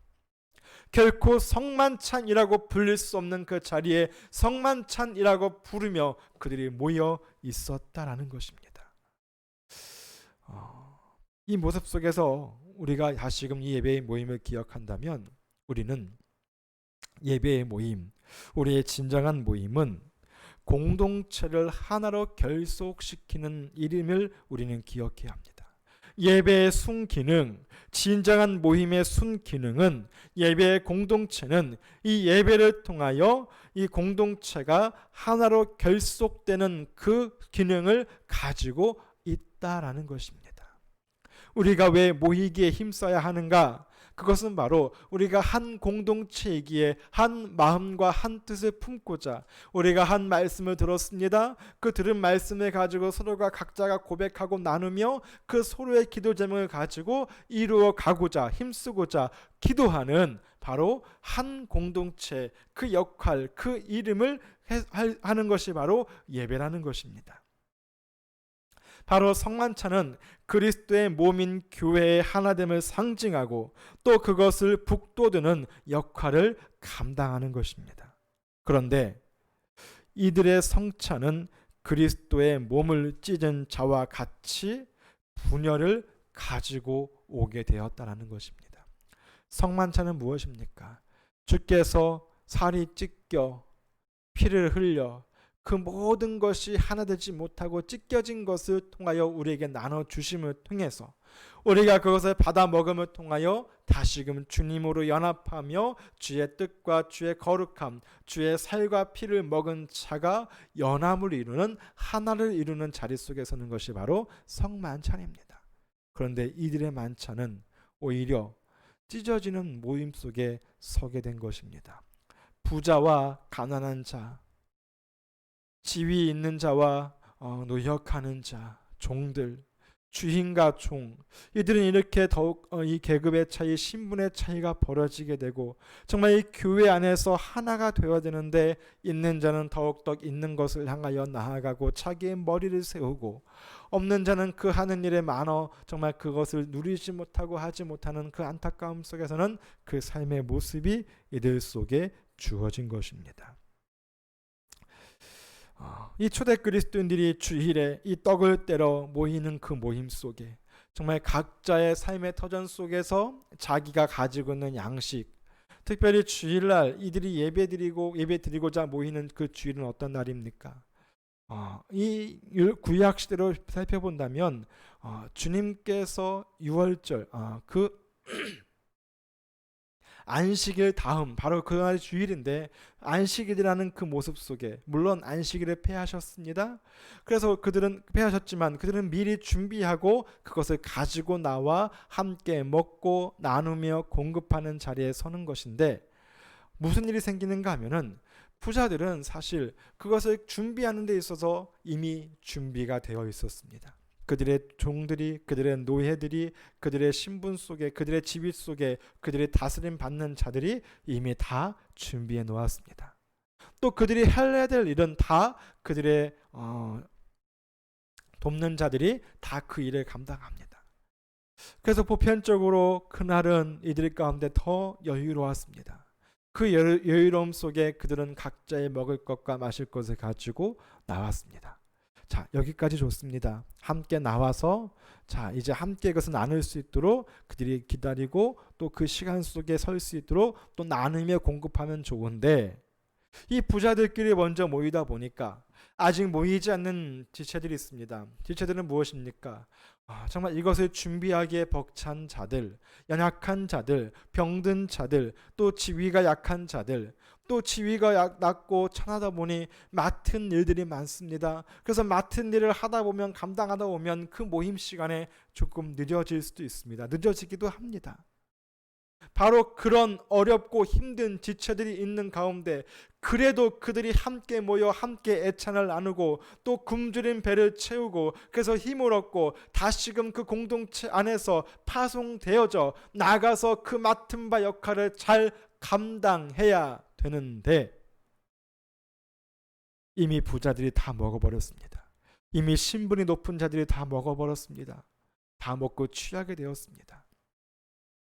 결코 성만찬이라고 불릴 수 없는 그 자리에 성만찬이라고 부르며 그들이 모여 있었다라는 것입니다. 이 모습 속에서 우리가 다시금 이 예배의 모임을 기억한다면 우리는 예배의 모임, 우리의 진정한 모임은 공동체를 하나로 결속시키는 일임을 우리는 기억해야 합니다. 예배의 순기능, 진정한 모임의 순기능은, 예배의 공동체는 이 예배를 통하여 이 공동체가 하나로 결속되는 그 기능을 가지고 있다라는 것입니다. 우리가 왜 모이기에 힘써야 하는가? 그것은 바로 우리가 한 공동체이기에 한 마음과 한 뜻을 품고자 우리가 한 말씀을 들었습니다. 그 들은 말씀을 가지고 서로가 각자가 고백하고 나누며 그 서로의 기도 제목을 가지고 이루어 가고자 힘쓰고자 기도하는 바로 한 공동체, 그 역할, 그 이름을 하는 것이 바로 예배라는 것입니다. 바로 성만찬은 그리스도의 몸인 교회의 하나됨을 상징하고 또 그것을 북돋우는 역할을 감당하는 것입니다. 그런데 이들의 성찬은 그리스도의 몸을 찢은 자와 같이 분열을 가지고 오게 되었다는 것입니다. 성만찬은 무엇입니까? 주께서 살이 찢겨 피를 흘려 그 모든 것이 하나 되지 못하고 찢겨진 것을 통하여 우리에게 나눠주심을 통해서 우리가 그것을 받아 먹음을 통하여 다시금 주님으로 연합하며 주의 뜻과 주의 거룩함, 주의 살과 피를 먹은 자가 연합을 이루는, 하나를 이루는 자리 속에 서는 것이 바로 성만찬입니다. 그런데 이들의 만찬은 오히려 찢어지는 모임 속에 서게 된 것입니다. 부자와 가난한 자, 지위 있는 자와 노역하는 자, 종들, 주인과 종, 이들은 이렇게 더욱 이 계급의 차이, 신분의 차이가 벌어지게 되고 정말 이 교회 안에서 하나가 되어야 되는데 있는 자는 더욱더 있는 것을 향하여 나아가고 자기의 머리를 세우고 없는 자는 그 하는 일에 많어 정말 그것을 누리지 못하고 하지 못하는 그 안타까움 속에서는 그 삶의 모습이 이들 속에 주어진 것입니다. 이 초대 그리스도인들이 주일에 이 떡을 떼러 모이는 그 모임 속에 정말 각자의 삶의 터전 속에서 자기가 가지고 있는 양식, 특별히 주일날 이들이 예배드리고자 모이는 그 주일은 어떤 날입니까? 이 구약 시대로 살펴본다면 주님께서 유월절 그 안식일 다음 바로 그날 주일인데 안식일이라는 그 모습 속에 물론 안식일을 폐하셨습니다. 그래서 그들은 폐하셨지만 그들은 미리 준비하고 그것을 가지고 나와 함께 먹고 나누며 공급하는 자리에 서는 것인데 무슨 일이 생기는가 하면은 부자들은 사실 그것을 준비하는 데 있어서 이미 준비가 되어 있었습니다. 그들의 종들이, 그들의 노예들이, 그들의 신분 속에, 그들의 지위 속에 그들의 다스림 받는 자들이 이미 다 준비해 놓았습니다. 또 그들이 해야 될 일은 다 그들의 돕는 자들이 다 그 일을 감당합니다. 그래서 보편적으로 그날은 이들 가운데 더 여유로웠습니다. 그 여유로움 속에 그들은 각자의 먹을 것과 마실 것을 가지고 나왔습니다. 자, 여기까지 좋습니다. 함께 나와서 자, 이제 함께 그것을 나눌 수 있도록 그들이 기다리고 또 그 시간 속에 설 수 있도록 또 나누며 공급하면 좋은데, 이 부자들끼리 먼저 모이다 보니까 아직 모이지 않는 지체들이 있습니다. 지체들은 무엇입니까? 정말 이것을 준비하기에 벅찬 자들, 연약한 자들, 병든 자들, 또 지위가 약한 자들, 또 지위가 낮고 천하다 보니 맡은 일들이 많습니다. 그래서 맡은 일을 하다 보면, 감당하다 보면 그 모임 시간에 조금 늦어질 수도 있습니다. 늦어지기도 합니다. 바로 그런 어렵고 힘든 지체들이 있는 가운데 그래도 그들이 함께 모여 함께 애찬을 나누고 또 굶주린 배를 채우고, 그래서 힘을 얻고 다시금 그 공동체 안에서 파송되어져 나가서 그 맡은 바 역할을 잘 감당해야 되는데, 이미 부자들이 다 먹어버렸습니다. 이미 신분이 높은 자들이 다 먹어버렸습니다. 다 먹고 취하게 되었습니다.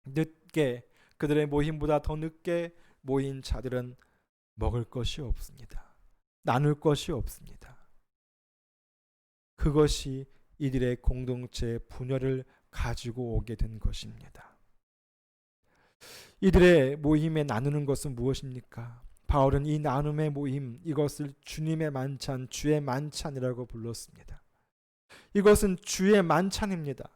늦게, 그들의 모임보다 더 늦게 모인 자들은 먹을 것이 없습니다. 나눌 것이 없습니다. 그것이 이들의 공동체의 분열을 가지고 오게 된 것입니다. 이들의 모임에 나누는 것은 무엇입니까? 바울은 이 나눔의 모임, 이것을 주님의 만찬, 주의 만찬이라고 불렀습니다. 이것은 주의 만찬입니다.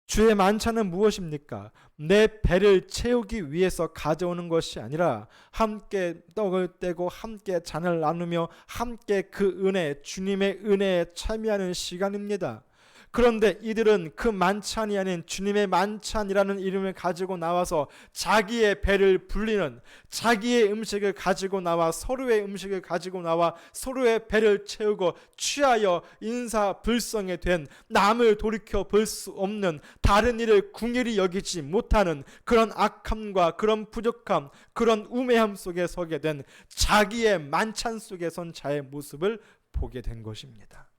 주의 만찬은 무엇입니까? 내 배를 채우기 위해서 가져오는 것이 아니라 함께 떡을 떼고 함께 잔을 나누며 함께 그 은혜, 주님의 은혜에 참여하는 시간입니다. 그런데 이들은 그 만찬이 아닌 주님의 만찬이라는 이름을 가지고 나와서 자기의 배를 불리는, 자기의 음식을 가지고 나와 서로의 음식을 가지고 나와 서로의 배를 채우고 취하여 인사불성에 된, 남을 돌이켜 볼 수 없는, 다른 이를 궁일이 여기지 못하는 그런 악함과 그런 부족함, 그런 우매함 속에 서게 된, 자기의 만찬 속에 선 자의 모습을 보게 된 것입니다.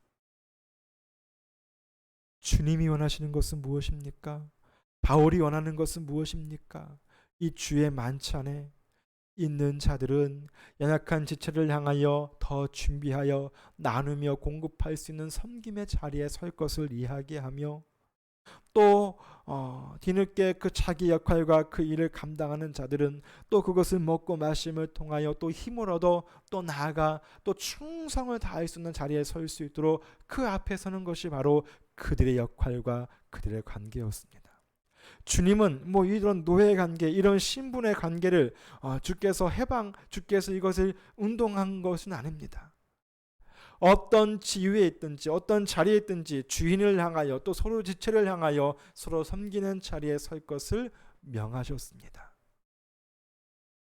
주님이 원하시는 것은 무엇입니까? 바울이 원하는 것은 무엇입니까? 이 주의 만찬에 있는 자들은 연약한 지체를 향하여 더 준비하여 나누며 공급할 수 있는 섬김의 자리에 설 것을 이야기하며, 또 뒤늦게 그 자기 역할과 그 일을 감당하는 자들은 또 그것을 먹고 마심을 통하여 또 힘을 얻어 또 나아가 또 충성을 다할 수 있는 자리에 설 수 있도록 그 앞에 서는 것이 바로 그들의 역할과 그들의 관계였습니다. 주님은 이런 노예 관계, 이런 신분의 관계를 주께서 이것을 운동한 것은 아닙니다. 어떤 지위에 있든지 어떤 자리에 있든지 주인을 향하여 또 서로 지체를 향하여 서로 섬기는 자리에 설 것을 명하셨습니다.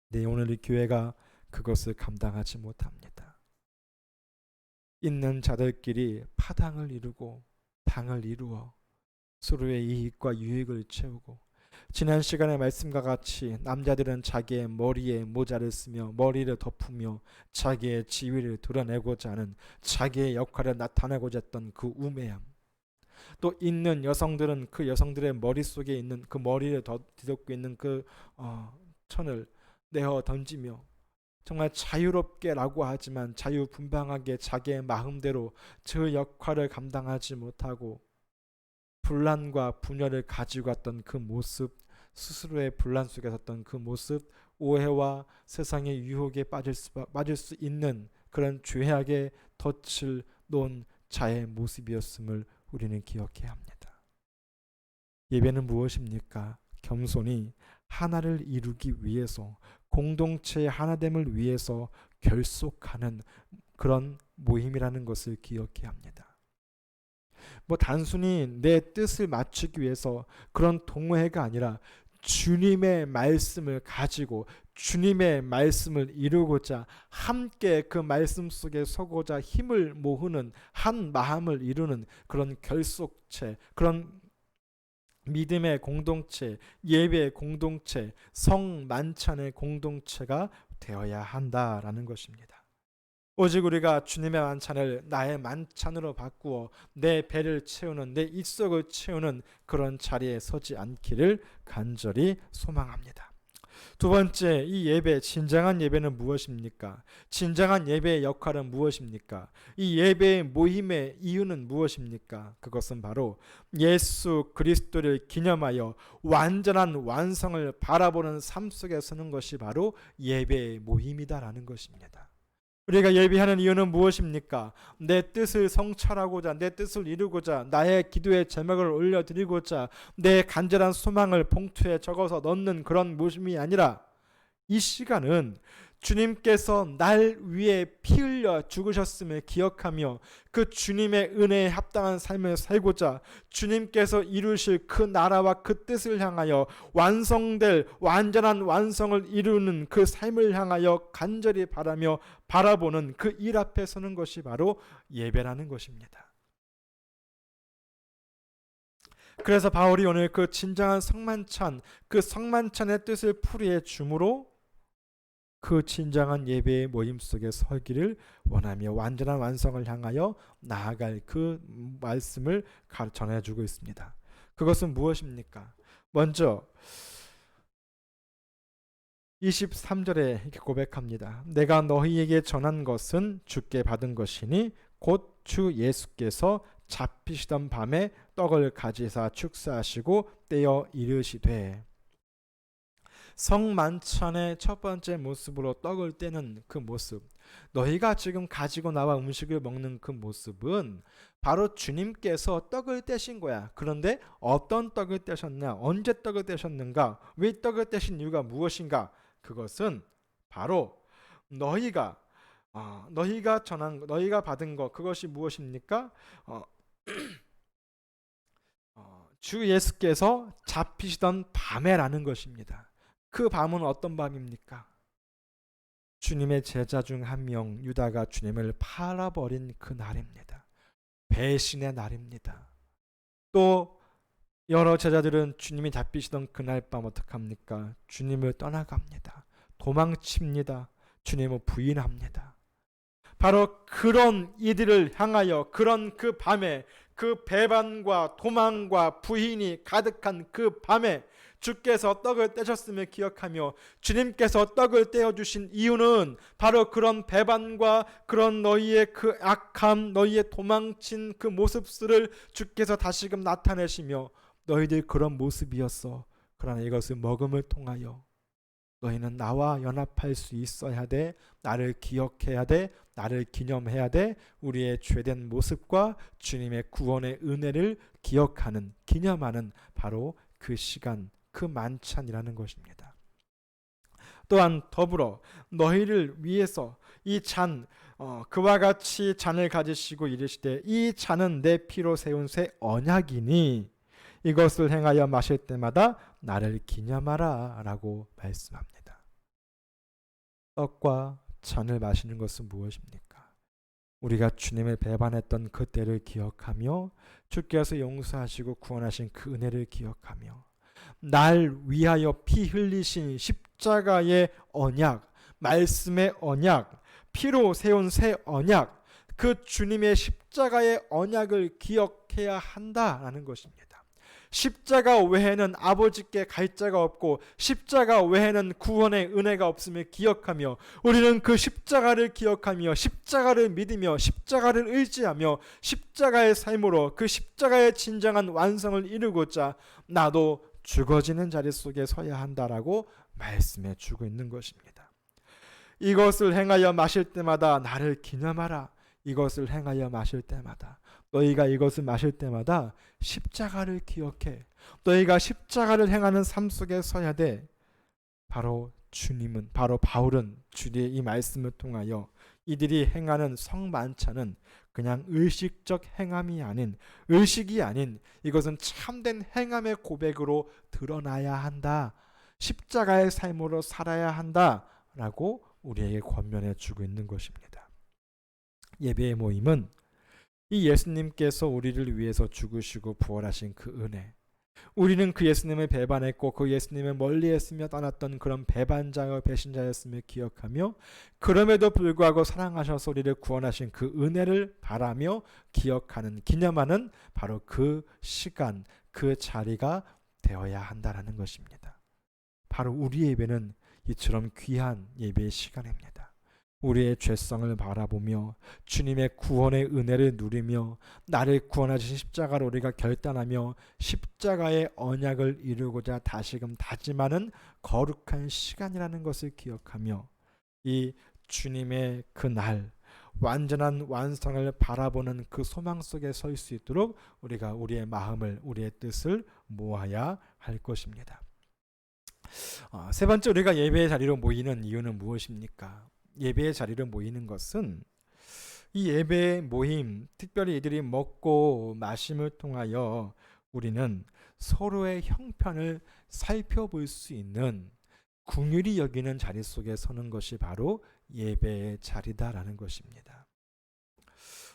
네, 오늘 이 교회가 그것을 감당하지 못합니다. 있는 자들끼리 파당을 이루고 당을 이루어 서로의 이익과 유익을 채우고, 지난 시간의 말씀과 같이 남자들은 자기의 머리에 모자를 쓰며 머리를 덮으며 자기의 지위를 드러내고자 하는, 자기의 역할을 나타내고자 했던 그 우매함, 또 있는 여성들은 그 여성들의 머릿속에 있는 그 머리를 뒤덮고 있는 그 천을 내어 던지며 정말 자유롭게라고 하지만 자유분방하게 자기의 마음대로 그 역할을 감당하지 못하고 분란과 분열을 가지고 왔던 그 모습, 스스로의 분란 속에 섰던 그 모습, 오해와 세상의 유혹에 빠질 수 있는 그런 죄악의 덫을 놓은 자의 모습이었음을 우리는 기억해야 합니다. 예배는 무엇입니까? 겸손히 하나를 이루기 위해서, 공동체의 하나됨을 위해서 결속하는 그런 모임이라는 것을 기억해야 합니다. 단순히 내 뜻을 맞추기 위해서 그런 동호회가 아니라 주님의 말씀을 가지고 주님의 말씀을 이루고자 함께 그 말씀 속에 서고자 힘을 모으는, 한 마음을 이루는 그런 결속체, 그런 믿음의 공동체, 예배의 공동체, 성만찬의 공동체가 되어야 한다라는 것입니다. 오직 우리가 주님의 만찬을 나의 만찬으로 바꾸어 내 배를 채우는, 내 입속을 채우는 그런 자리에 서지 않기를 간절히 소망합니다. 두 번째, 이 예배, 진정한 예배는 무엇입니까? 진정한 예배의 역할은 무엇입니까? 이 예배의 모임의 이유는 무엇입니까? 그것은 바로 예수 그리스도를 기념하여 완전한 완성을 바라보는 삶 속에 서는 것이 바로 예배의 모임이다라는 것입니다. 우리가 예배하는 이유는 무엇입니까? 내 뜻을 성취하고자, 내 뜻을 이루고자, 나의 기도의 제목을 올려드리고자, 내 간절한 소망을 봉투에 적어서 넣는 그런 모습이 아니라, 이 시간은 주님께서 날 위해 피 흘려 죽으셨음을 기억하며 그 주님의 은혜에 합당한 삶을 살고자 주님께서 이루실 그 나라와 그 뜻을 향하여 완성될 완전한 완성을 이루는 그 삶을 향하여 간절히 바라며 바라보는 그 일 앞에 서는 것이 바로 예배라는 것입니다. 그래서 바울이 오늘 그 진정한 성만찬, 그 성만찬의 뜻을 풀이해 주므로 그 진정한 예배의 모임 속에 서기를 원하며 완전한 완성을 향하여 나아갈 그 말씀을 전해주고 있습니다. 그것은 무엇입니까? 먼저 23절에 이렇게 고백합니다. 내가 너희에게 전한 것은 주께 받은 것이니 곧 주 예수께서 잡히시던 밤에 떡을 가지사 축사하시고 떼어 이르시되. 성만찬의 첫 번째 모습으로 떡을 떼는 그 모습, 너희가 지금 가지고 나와 음식을 먹는 그 모습은 바로 주님께서 떡을 떼신 거야. 그런데 어떤 떡을 떼셨냐, 언제 떡을 떼셨는가, 왜 떡을 떼신 이유가 무엇인가? 그것은 바로 너희가 받은 것, 그것이 무엇입니까? 주 예수께서 잡히시던 밤에라는 것입니다. 그 밤은 어떤 밤입니까? 주님의 제자 중 한 명 유다가 주님을 팔아버린 그 날입니다. 배신의 날입니다. 또 여러 제자들은 주님이 잡히시던 그날 밤 어떡합니까? 주님을 떠나갑니다. 도망칩니다. 주님을 부인합니다. 바로 그런 이들을 향하여, 그런 그 밤에, 그 배반과 도망과 부인이 가득한 그 밤에 주께서 떡을 떼셨음을 기억하며 주님께서 떡을 떼어주신 이유는 바로 그런 배반과 그런 너희의 그 악함, 너희의 도망친 그 모습들을 주께서 다시금 나타내시며 너희들 그런 모습이었어. 그러나 이것을 먹음을 통하여 너희는 나와 연합할 수 있어야 돼. 나를 기억해야 돼. 나를 기념해야 돼. 우리의 죄된 모습과 주님의 구원의 은혜를 기억하는, 기념하는 바로 그 시간, 그 만찬이라는 것입니다. 또한 더불어 너희를 위해서 이 잔, 그와 같이 잔을 가지시고 이르시되 이 잔은 내 피로 세운 새 언약이니 이것을 행하여 마실 때마다 나를 기념하라 라고 말씀합니다. 떡과 잔을 마시는 것은 무엇입니까? 우리가 주님을 배반했던 그때를 기억하며 주께서 용서하시고 구원하신 그 은혜를 기억하며 날 위하여 피 흘리신 십자가의 언약, 말씀의 언약, 피로 세운 새 언약, 그 주님의 십자가의 언약을 기억해야 한다라는 것입니다. 십자가 외에는 아버지께 갈 자가 없고 십자가 외에는 구원의 은혜가 없음을 기억하며 우리는 그 십자가를 기억하며 십자가를 믿으며 십자가를 의지하며 십자가의 삶으로 그 십자가의 진정한 완성을 이루고자 나도 죽어지는 자리 속에 서야 한다라고 말씀해 주고 있는 것입니다. 이것을 행하여 마실 때마다 나를 기념하라. 이것을 행하여 마실 때마다, 너희가 이것을 마실 때마다 십자가를 기억해. 너희가 십자가를 행하는 삶 속에 서야 돼. 바로 주님은, 바로 바울은 주의 이 말씀을 통하여 이들이 행하는 성만찬은 그냥 의식적 행함이 아닌, 의식이 아닌 이것은 참된 행함의 고백으로 드러나야 한다. 십자가의 삶으로 살아야 한다라고 우리에게 권면해 주고 있는 것입니다. 예배의 모임은 이 예수님께서 우리를 위해서 죽으시고 부활하신 그 은혜, 우리는 그 예수님을 배반했고 그 예수님을 멀리했으며 떠났던 그런 배반자와 배신자였음을 기억하며 그럼에도 불구하고 사랑하셔서 우리를 구원하신 그 은혜를 바라며 기억하는, 기념하는 바로 그 시간, 그 자리가 되어야 한다는 것입니다. 바로 우리 예배는 이처럼 귀한 예배의 시간입니다. 우리의 죄성을 바라보며 주님의 구원의 은혜를 누리며 나를 구원하신 십자가로 우리가 결단하며 십자가의 언약을 이루고자 다시금 다짐하는 거룩한 시간이라는 것을 기억하며 이 주님의 그 날 완전한 완성을 바라보는 그 소망 속에 설 수 있도록 우리가 우리의 마음을 우리의 뜻을 모아야 할 것입니다. 세 번째, 우리가 예배의 자리로 모이는 이유는 무엇입니까? 예배의 자리로 모이는 것은 이 예배의 모임, 특별히 이들이 먹고 마심을 통하여 우리는 서로의 형편을 살펴볼 수 있는 긍휼히 여기는 자리 속에 서는 것이 바로 예배의 자리다라는 것입니다.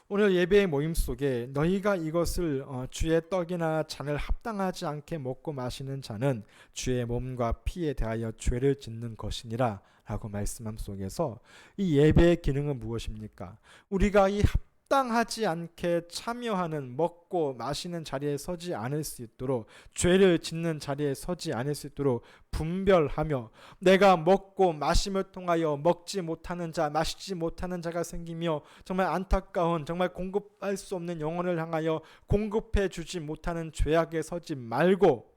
오늘 예배의 모임 속에 너희가 이것을 주의 떡이나 잔을 합당하지 않게 먹고 마시는 자는 주의 몸과 피에 대하여 죄를 짓는 것이니라 라고 말씀함 속에서 이 예배의 기능은 무엇입니까? 우리가 이 합당하지 않게 참여하는 먹고 마시는 자리에 서지 않을 수 있도록, 죄를 짓는 자리에 서지 않을 수 있도록 분별하며 내가 먹고 마심을 통하여 먹지 못하는 자, 마시지 못하는 자가 생기며 정말 안타까운, 정말 공급할 수 없는 영혼을 향하여 공급해 주지 못하는 죄악에 서지 말고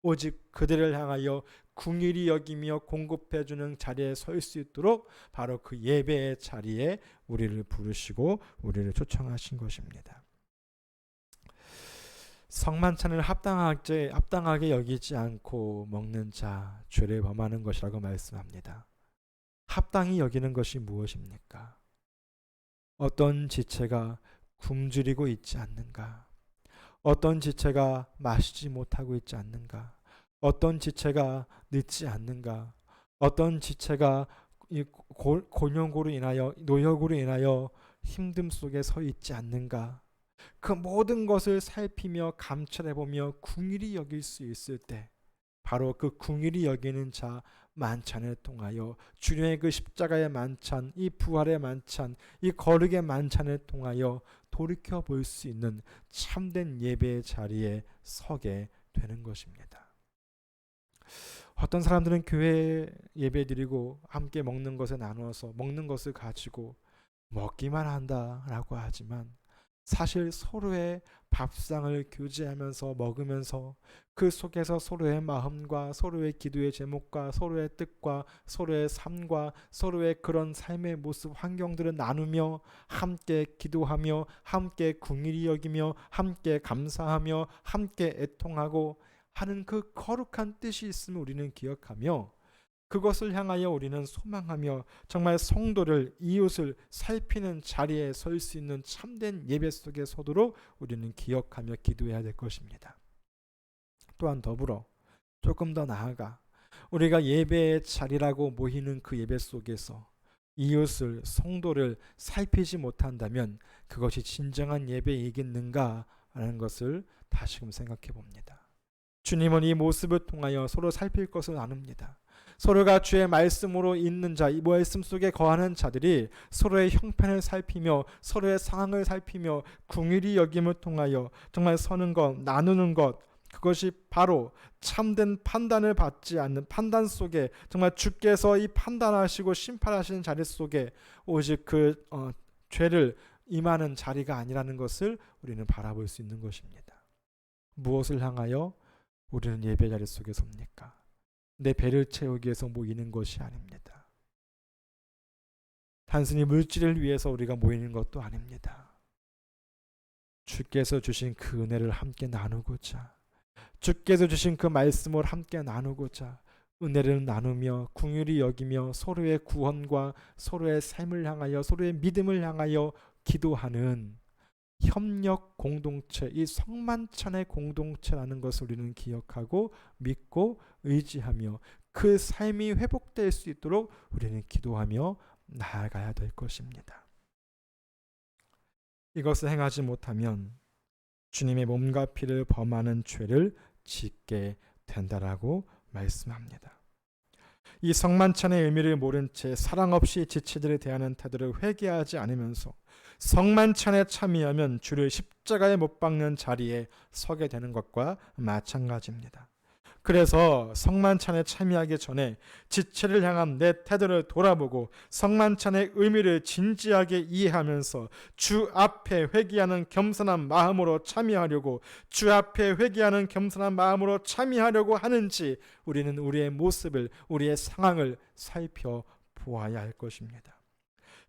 오직 그들을 향하여 긍휼히 여기며 공급해 주는 자리에 설 수 있도록 바로 그 예배의 자리에 우리를 부르시고 우리를 초청하신 것입니다. 성만찬을 합당하게 여기지 않고 먹는 자 죄를 범하는 것이라고 말씀합니다. 합당히 여기는 것이 무엇입니까? 어떤 지체가 굶주리고 있지 않는가? 어떤 지체가 마시지 못하고 있지 않는가? 어떤 지체가 늦지 않는가? 어떤 지체가 곤욕으로 인하여, 노역으로 인하여 힘듦 속에 서 있지 않는가? 그 모든 것을 살피며 감찰해보며 긍휼히 여길 수 있을 때 바로 그 긍휼히 여기는 자 만찬을 통하여 주님의 그 십자가의 만찬, 이 부활의 만찬, 이 거룩의 만찬을 통하여 돌이켜 볼 수 있는 참된 예배의 자리에 서게 되는 것입니다. 어떤 사람들은 교회 예배 드리고 함께 먹는 것에 나누어서 먹는 것을 가지고 먹기만 한다라고 하지만 사실 서로의 밥상을 교제하면서 먹으면서 그 속에서 서로의 마음과 서로의 기도의 제목과 서로의 뜻과 서로의 삶과 서로의 그런 삶의 모습, 환경들을 나누며 함께 기도하며 함께 긍휼히 여기며 함께 감사하며 함께 애통하고 하는 그 거룩한 뜻이 있음을 우리는 기억하며 그것을 향하여 우리는 소망하며 정말 성도를, 이웃을 살피는 자리에 설 수 있는 참된 예배 속에 서도록 우리는 기억하며 기도해야 될 것입니다. 또한 더불어 조금 더 나아가 우리가 예배의 자리라고 모이는 그 예배 속에서 이웃을, 성도를 살피지 못한다면 그것이 진정한 예배이겠는가라는 것을 다시금 생각해 봅니다. 주님은 이 모습을 통하여 서로 살필 것을 나눕니다. 서로가 주의 말씀으로 있는 자, 이 말씀 속에 거하는 자들이 서로의 형편을 살피며 서로의 상황을 살피며 긍휼히 여김을 통하여 정말 서는 것, 나누는 것, 그것이 바로 참된 판단을 받지 않는 판단 속에 정말 주께서 이 판단하시고 심판하시는 자리 속에 오직 그 죄를 임하는 자리가 아니라는 것을 우리는 바라볼 수 있는 것입니다. 무엇을 향하여 우리는 예배 자리 속에 섭니까? 내 배를 채우기 위해서 모이는 것이 아닙니다. 단순히 물질을 위해서 우리가 모이는 것도 아닙니다. 주께서 주신 그 은혜를 함께 나누고자, 주께서 주신 그 말씀을 함께 나누고자 은혜를 나누며 긍휼히 여기며 서로의 구원과 서로의 삶을 향하여, 서로의 믿음을 향하여 기도하는 협력 공동체, 이 성만찬의 공동체라는 것을 우리는 기억하고 믿고 의지하며 그 삶이 회복될 수 있도록 우리는 기도하며 나아가야 될 것입니다. 이것을 행하지 못하면 주님의 몸과 피를 범하는 죄를 짓게 된다라고 말씀합니다. 이 성만찬의 의미를 모른 채 사랑 없이 지체들에 대하는 태도를 회개하지 않으면서 성만찬에 참여하면 주를 십자가에 못 박는 자리에 서게 되는 것과 마찬가지입니다. 그래서 성만찬에 참여하기 전에 지체를 향한 내 태도를 돌아보고 성만찬의 의미를 진지하게 이해하면서 주 앞에 회개하는 겸손한 마음으로 참여하려고 주 앞에 회개하는 겸손한 마음으로 참여하려고 하는지 우리는 우리의 모습을, 우리의 상황을 살펴보아야 할 것입니다.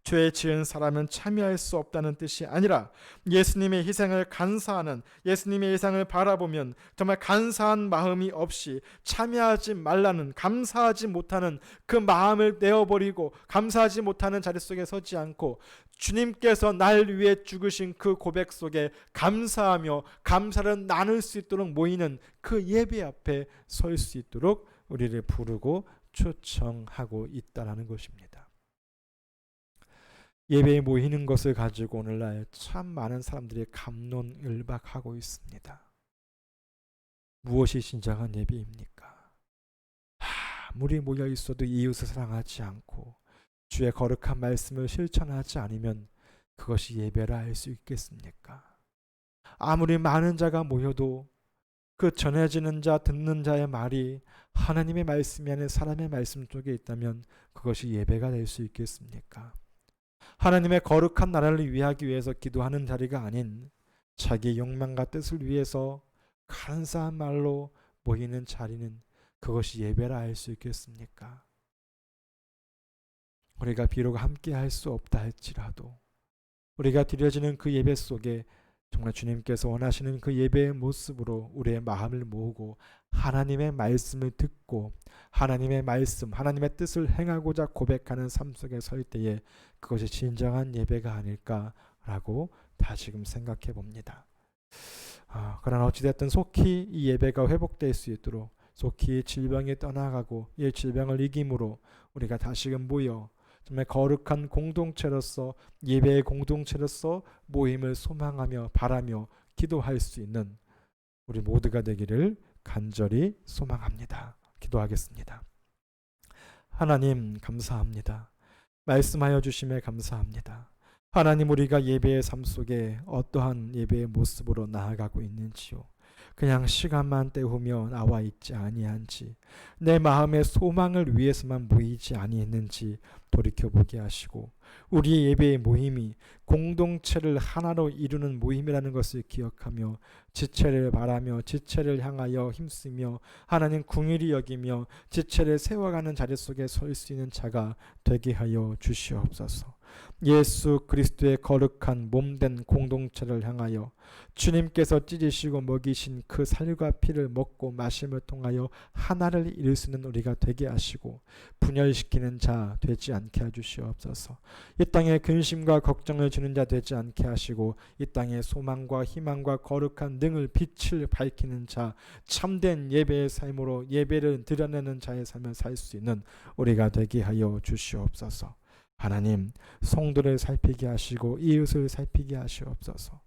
죄 지은 사람은 참여할 수 없다는 뜻이 아니라 예수님의 희생을 간사하는, 예수님의 희생을 바라보면 정말 간사한 마음이 없이 참여하지 말라는, 감사하지 못하는 그 마음을 내어버리고 감사하지 못하는 자리 속에 서지 않고 주님께서 날 위해 죽으신 그 고백 속에 감사하며 감사를 나눌 수 있도록 모이는 그 예배 앞에 설 수 있도록 우리를 부르고 초청하고 있다는 것입니다. 예배에 모이는 것을 가지고 오늘날 참 많은 사람들이 갑론을박하고 있습니다. 무엇이 진정한 예배입니까? 아무리 모여 있어도 이웃을 사랑하지 않고 주의 거룩한 말씀을 실천하지 않으면 그것이 예배라 할 수 있겠습니까? 아무리 많은 자가 모여도 그 전해지는 자, 듣는 자의 말이 하나님의 말씀이 아닌 사람의 말씀 쪽에 있다면 그것이 예배가 될 수 있겠습니까? 하나님의 거룩한 나라를 위하기 위해서 기도하는 자리가 아닌 자기 욕망과 뜻을 위해서 간사한 말로 모이는 자리는 그것이 예배라 할 수 있겠습니까? 우리가 비록 함께 할 수 없다 할지라도 우리가 드려지는 그 예배 속에 정말 주님께서 원하시는 그 예배의 모습으로 우리의 마음을 모으고 하나님의 말씀을 듣고 하나님의 말씀, 하나님의 뜻을 행하고자 고백하는 삶 속에 설 때에 그것이 진정한 예배가 아닐까라고 다시금 생각해 봅니다. 그러나 어찌됐든 속히 이 예배가 회복될 수 있도록 속히 질병이 떠나가고 이 질병을 이김으로 우리가 다시금 모여 정말 거룩한 공동체로서 예배의 공동체로서 모임을 소망하며 바라며 기도할 수 있는 우리 모두가 되기를 간절히 소망합니다. 기도하겠습니다. 하나님 감사합니다. 말씀하여 주심에 감사합니다. 하나님, 우리가 예배의 삶 속에 어떠한 예배의 모습으로 나아가고 있는지요. 그냥 시간만 때우며 나와 있지 아니한지, 내 마음의 소망을 위해서만 모이지 아니했는지 돌이켜보게 하시고, 우리의 예배의 모임이 공동체를 하나로 이루는 모임이라는 것을 기억하며 지체를 바라며 지체를 향하여 힘쓰며 하나님 궁일이 여기며 지체를 세워가는 자리 속에 설 수 있는 자가 되게 하여 주시옵소서. 예수 그리스도의 거룩한 몸된 공동체를 향하여 주님께서 찢으시고 먹이신 그 살과 피를 먹고 마심을 통하여 하나를 이룰 수 있는 우리가 되게 하시고 분열시키는 자 되지 않게 해주시옵소서. 이 땅에 근심과 걱정을 주는 자 되지 않게 하시고 이 땅에 소망과 희망과 거룩한 능을 빛을 밝히는 자, 참된 예배의 삶으로 예배를 드러내는 자의 삶을 살 수 있는 우리가 되게 하여 주시옵소서. 하나님, 성도를 살피게 하시고 이웃을 살피게 하시옵소서.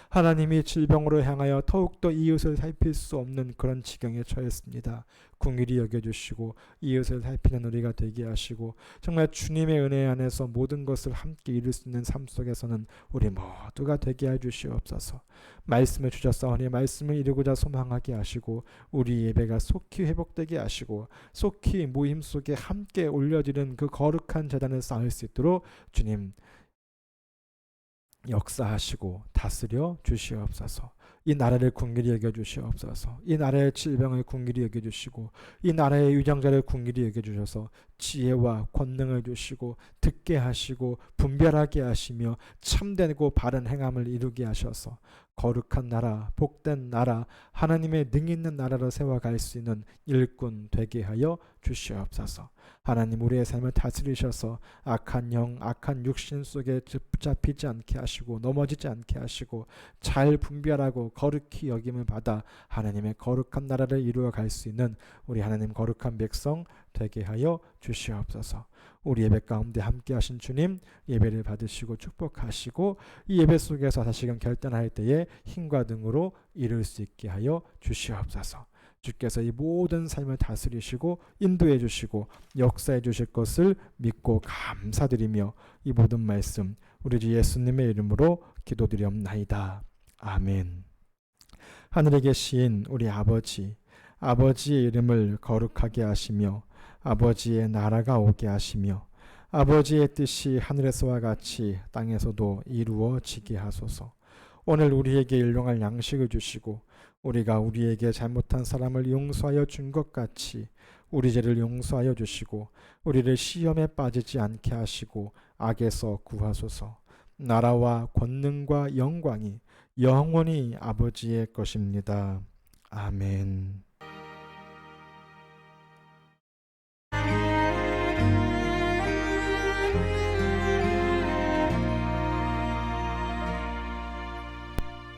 하나님이 질병으로 향하여 더욱더 이웃을 살필 수 없는 그런 지경에 처했습니다. 긍휼히 여겨주시고 이웃을 살피는 우리가 되게 하시고 정말 주님의 은혜 안에서 모든 것을 함께 이룰 수 있는 삶 속에서는 우리 모두가 되게 해주시옵소서. 말씀을 주셨사오니 말씀을 이루고자 소망하게 하시고 우리 예배가 속히 회복되게 하시고 속히 모임 속에 함께 올려드리는 그 거룩한 제단을 쌓을 수 있도록 주님 역사하시고 다스려 주시옵소서. 이 나라를 긍휼히 여겨주시옵소서. 이 나라의 질병을 긍휼히 여겨주시고 이 나라의 유정자를 긍휼히 여겨주셔서 지혜와 권능을 주시고 듣게 하시고 분별하게 하시며 참되고 바른 행함을 이루게 하셔서 거룩한 나라, 복된 나라, 하나님의 능 있는 나라로 세워갈 수 있는 일꾼 되게 하여 주시옵소서. 하나님, 우리의 삶을 다스리셔서 악한 영, 악한 육신 속에 붙잡히지 않게 하시고 넘어지지 않게 하시고 잘 분별하고 거룩히 여김을 받아 하나님의 거룩한 나라를 이루어갈 수 있는 우리 하나님 거룩한 백성 되게 하여 주시옵소서. 우리 예배 가운데 함께 하신 주님, 예배를 받으시고 축복하시고 이 예배 속에서 다시금 결단할 때에 힘과 능으로 이룰 수 있게 하여 주시옵소서. 주께서 이 모든 삶을 다스리시고 인도해 주시고 역사해 주실 것을 믿고 감사드리며 이 모든 말씀 우리 주 예수님의 이름으로 기도드리옵나이다. 아멘. 하늘에 계신 우리 아버지, 아버지의 이름을 거룩하게 하시며 아버지의 나라가 오게 하시며 아버지의 뜻이 하늘에서와 같이 땅에서도 이루어지게 하소서. 오늘 우리에게 일용할 양식을 주시고 우리가 우리에게 잘못한 사람을 용서하여 준 것 같이 우리 죄를 용서하여 주시고 우리를 시험에 빠지지 않게 하시고 악에서 구하소서. 나라와 권능과 영광이 영원히 아버지의 것입니다. 아멘.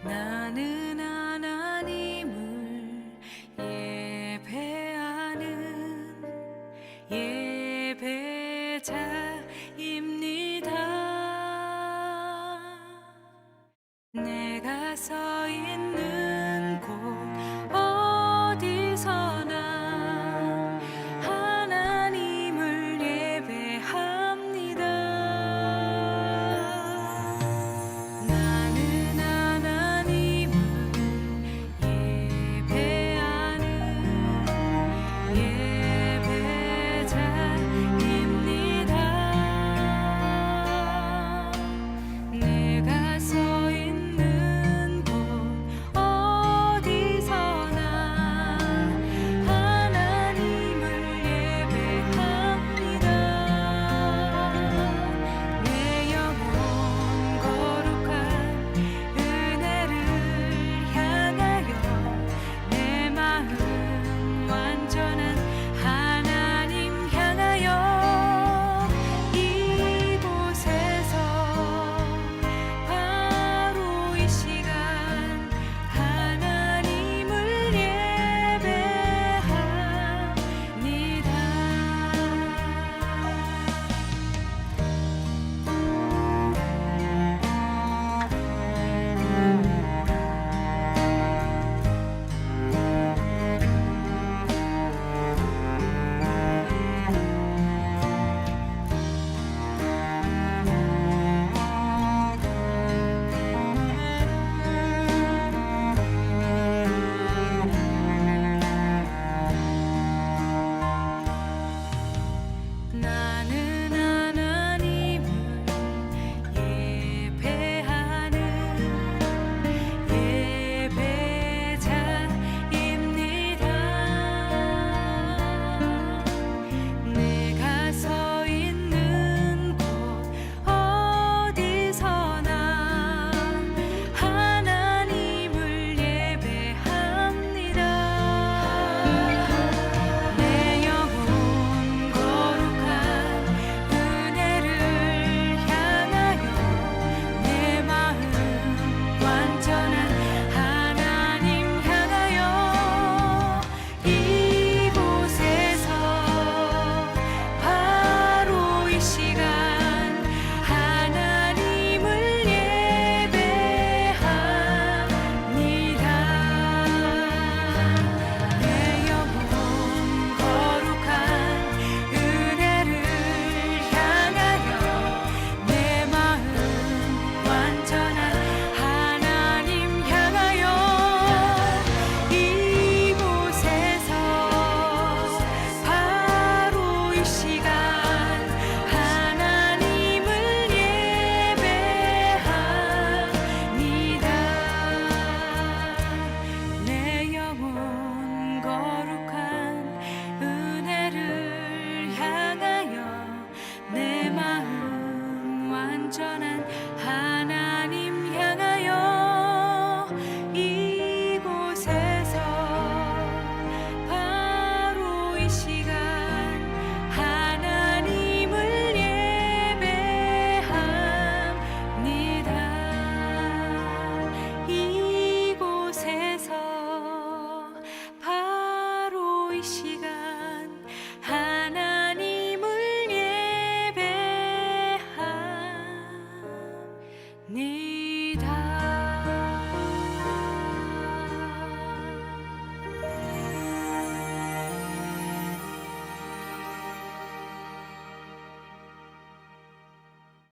나는 하나님을 예배하는 예배자입니다. 내가 서 있는 곳 어디서나 하나님을 예배합니다. 나는 하나님을 예배하는 예배자입니다. 내가 서 있는 곳 어디서나 하나님을 예배합니다. 내 영혼 거룩한 은혜를 향하여 내 마음 완전한 하나님 향하여 이곳에서 바로 이 시간 하나님을 나는 하나님을 예배하는 예배자입니다. 내가 서 있는 곳 어디서나 하나님을 예배합니다. 내 영혼 거룩한 은혜를 향하여 내 마음 완전한 하나님 향하여 이곳에서 바로 이 시간 하나님을 예배합니다. 내 영혼 거룩한 은혜를 향하여 내 마음 완전한 하나님 향하여 이곳에서 바로 이 시간 하나님을 예배합니다. 내 영혼 거룩한 은혜를 향하여 내 마음 완전한 하나님 향하여 이곳에서 바로 이 시간 하나님을 예배합니다. 이곳에서 바로 이 시간 하나님을 예배합니다.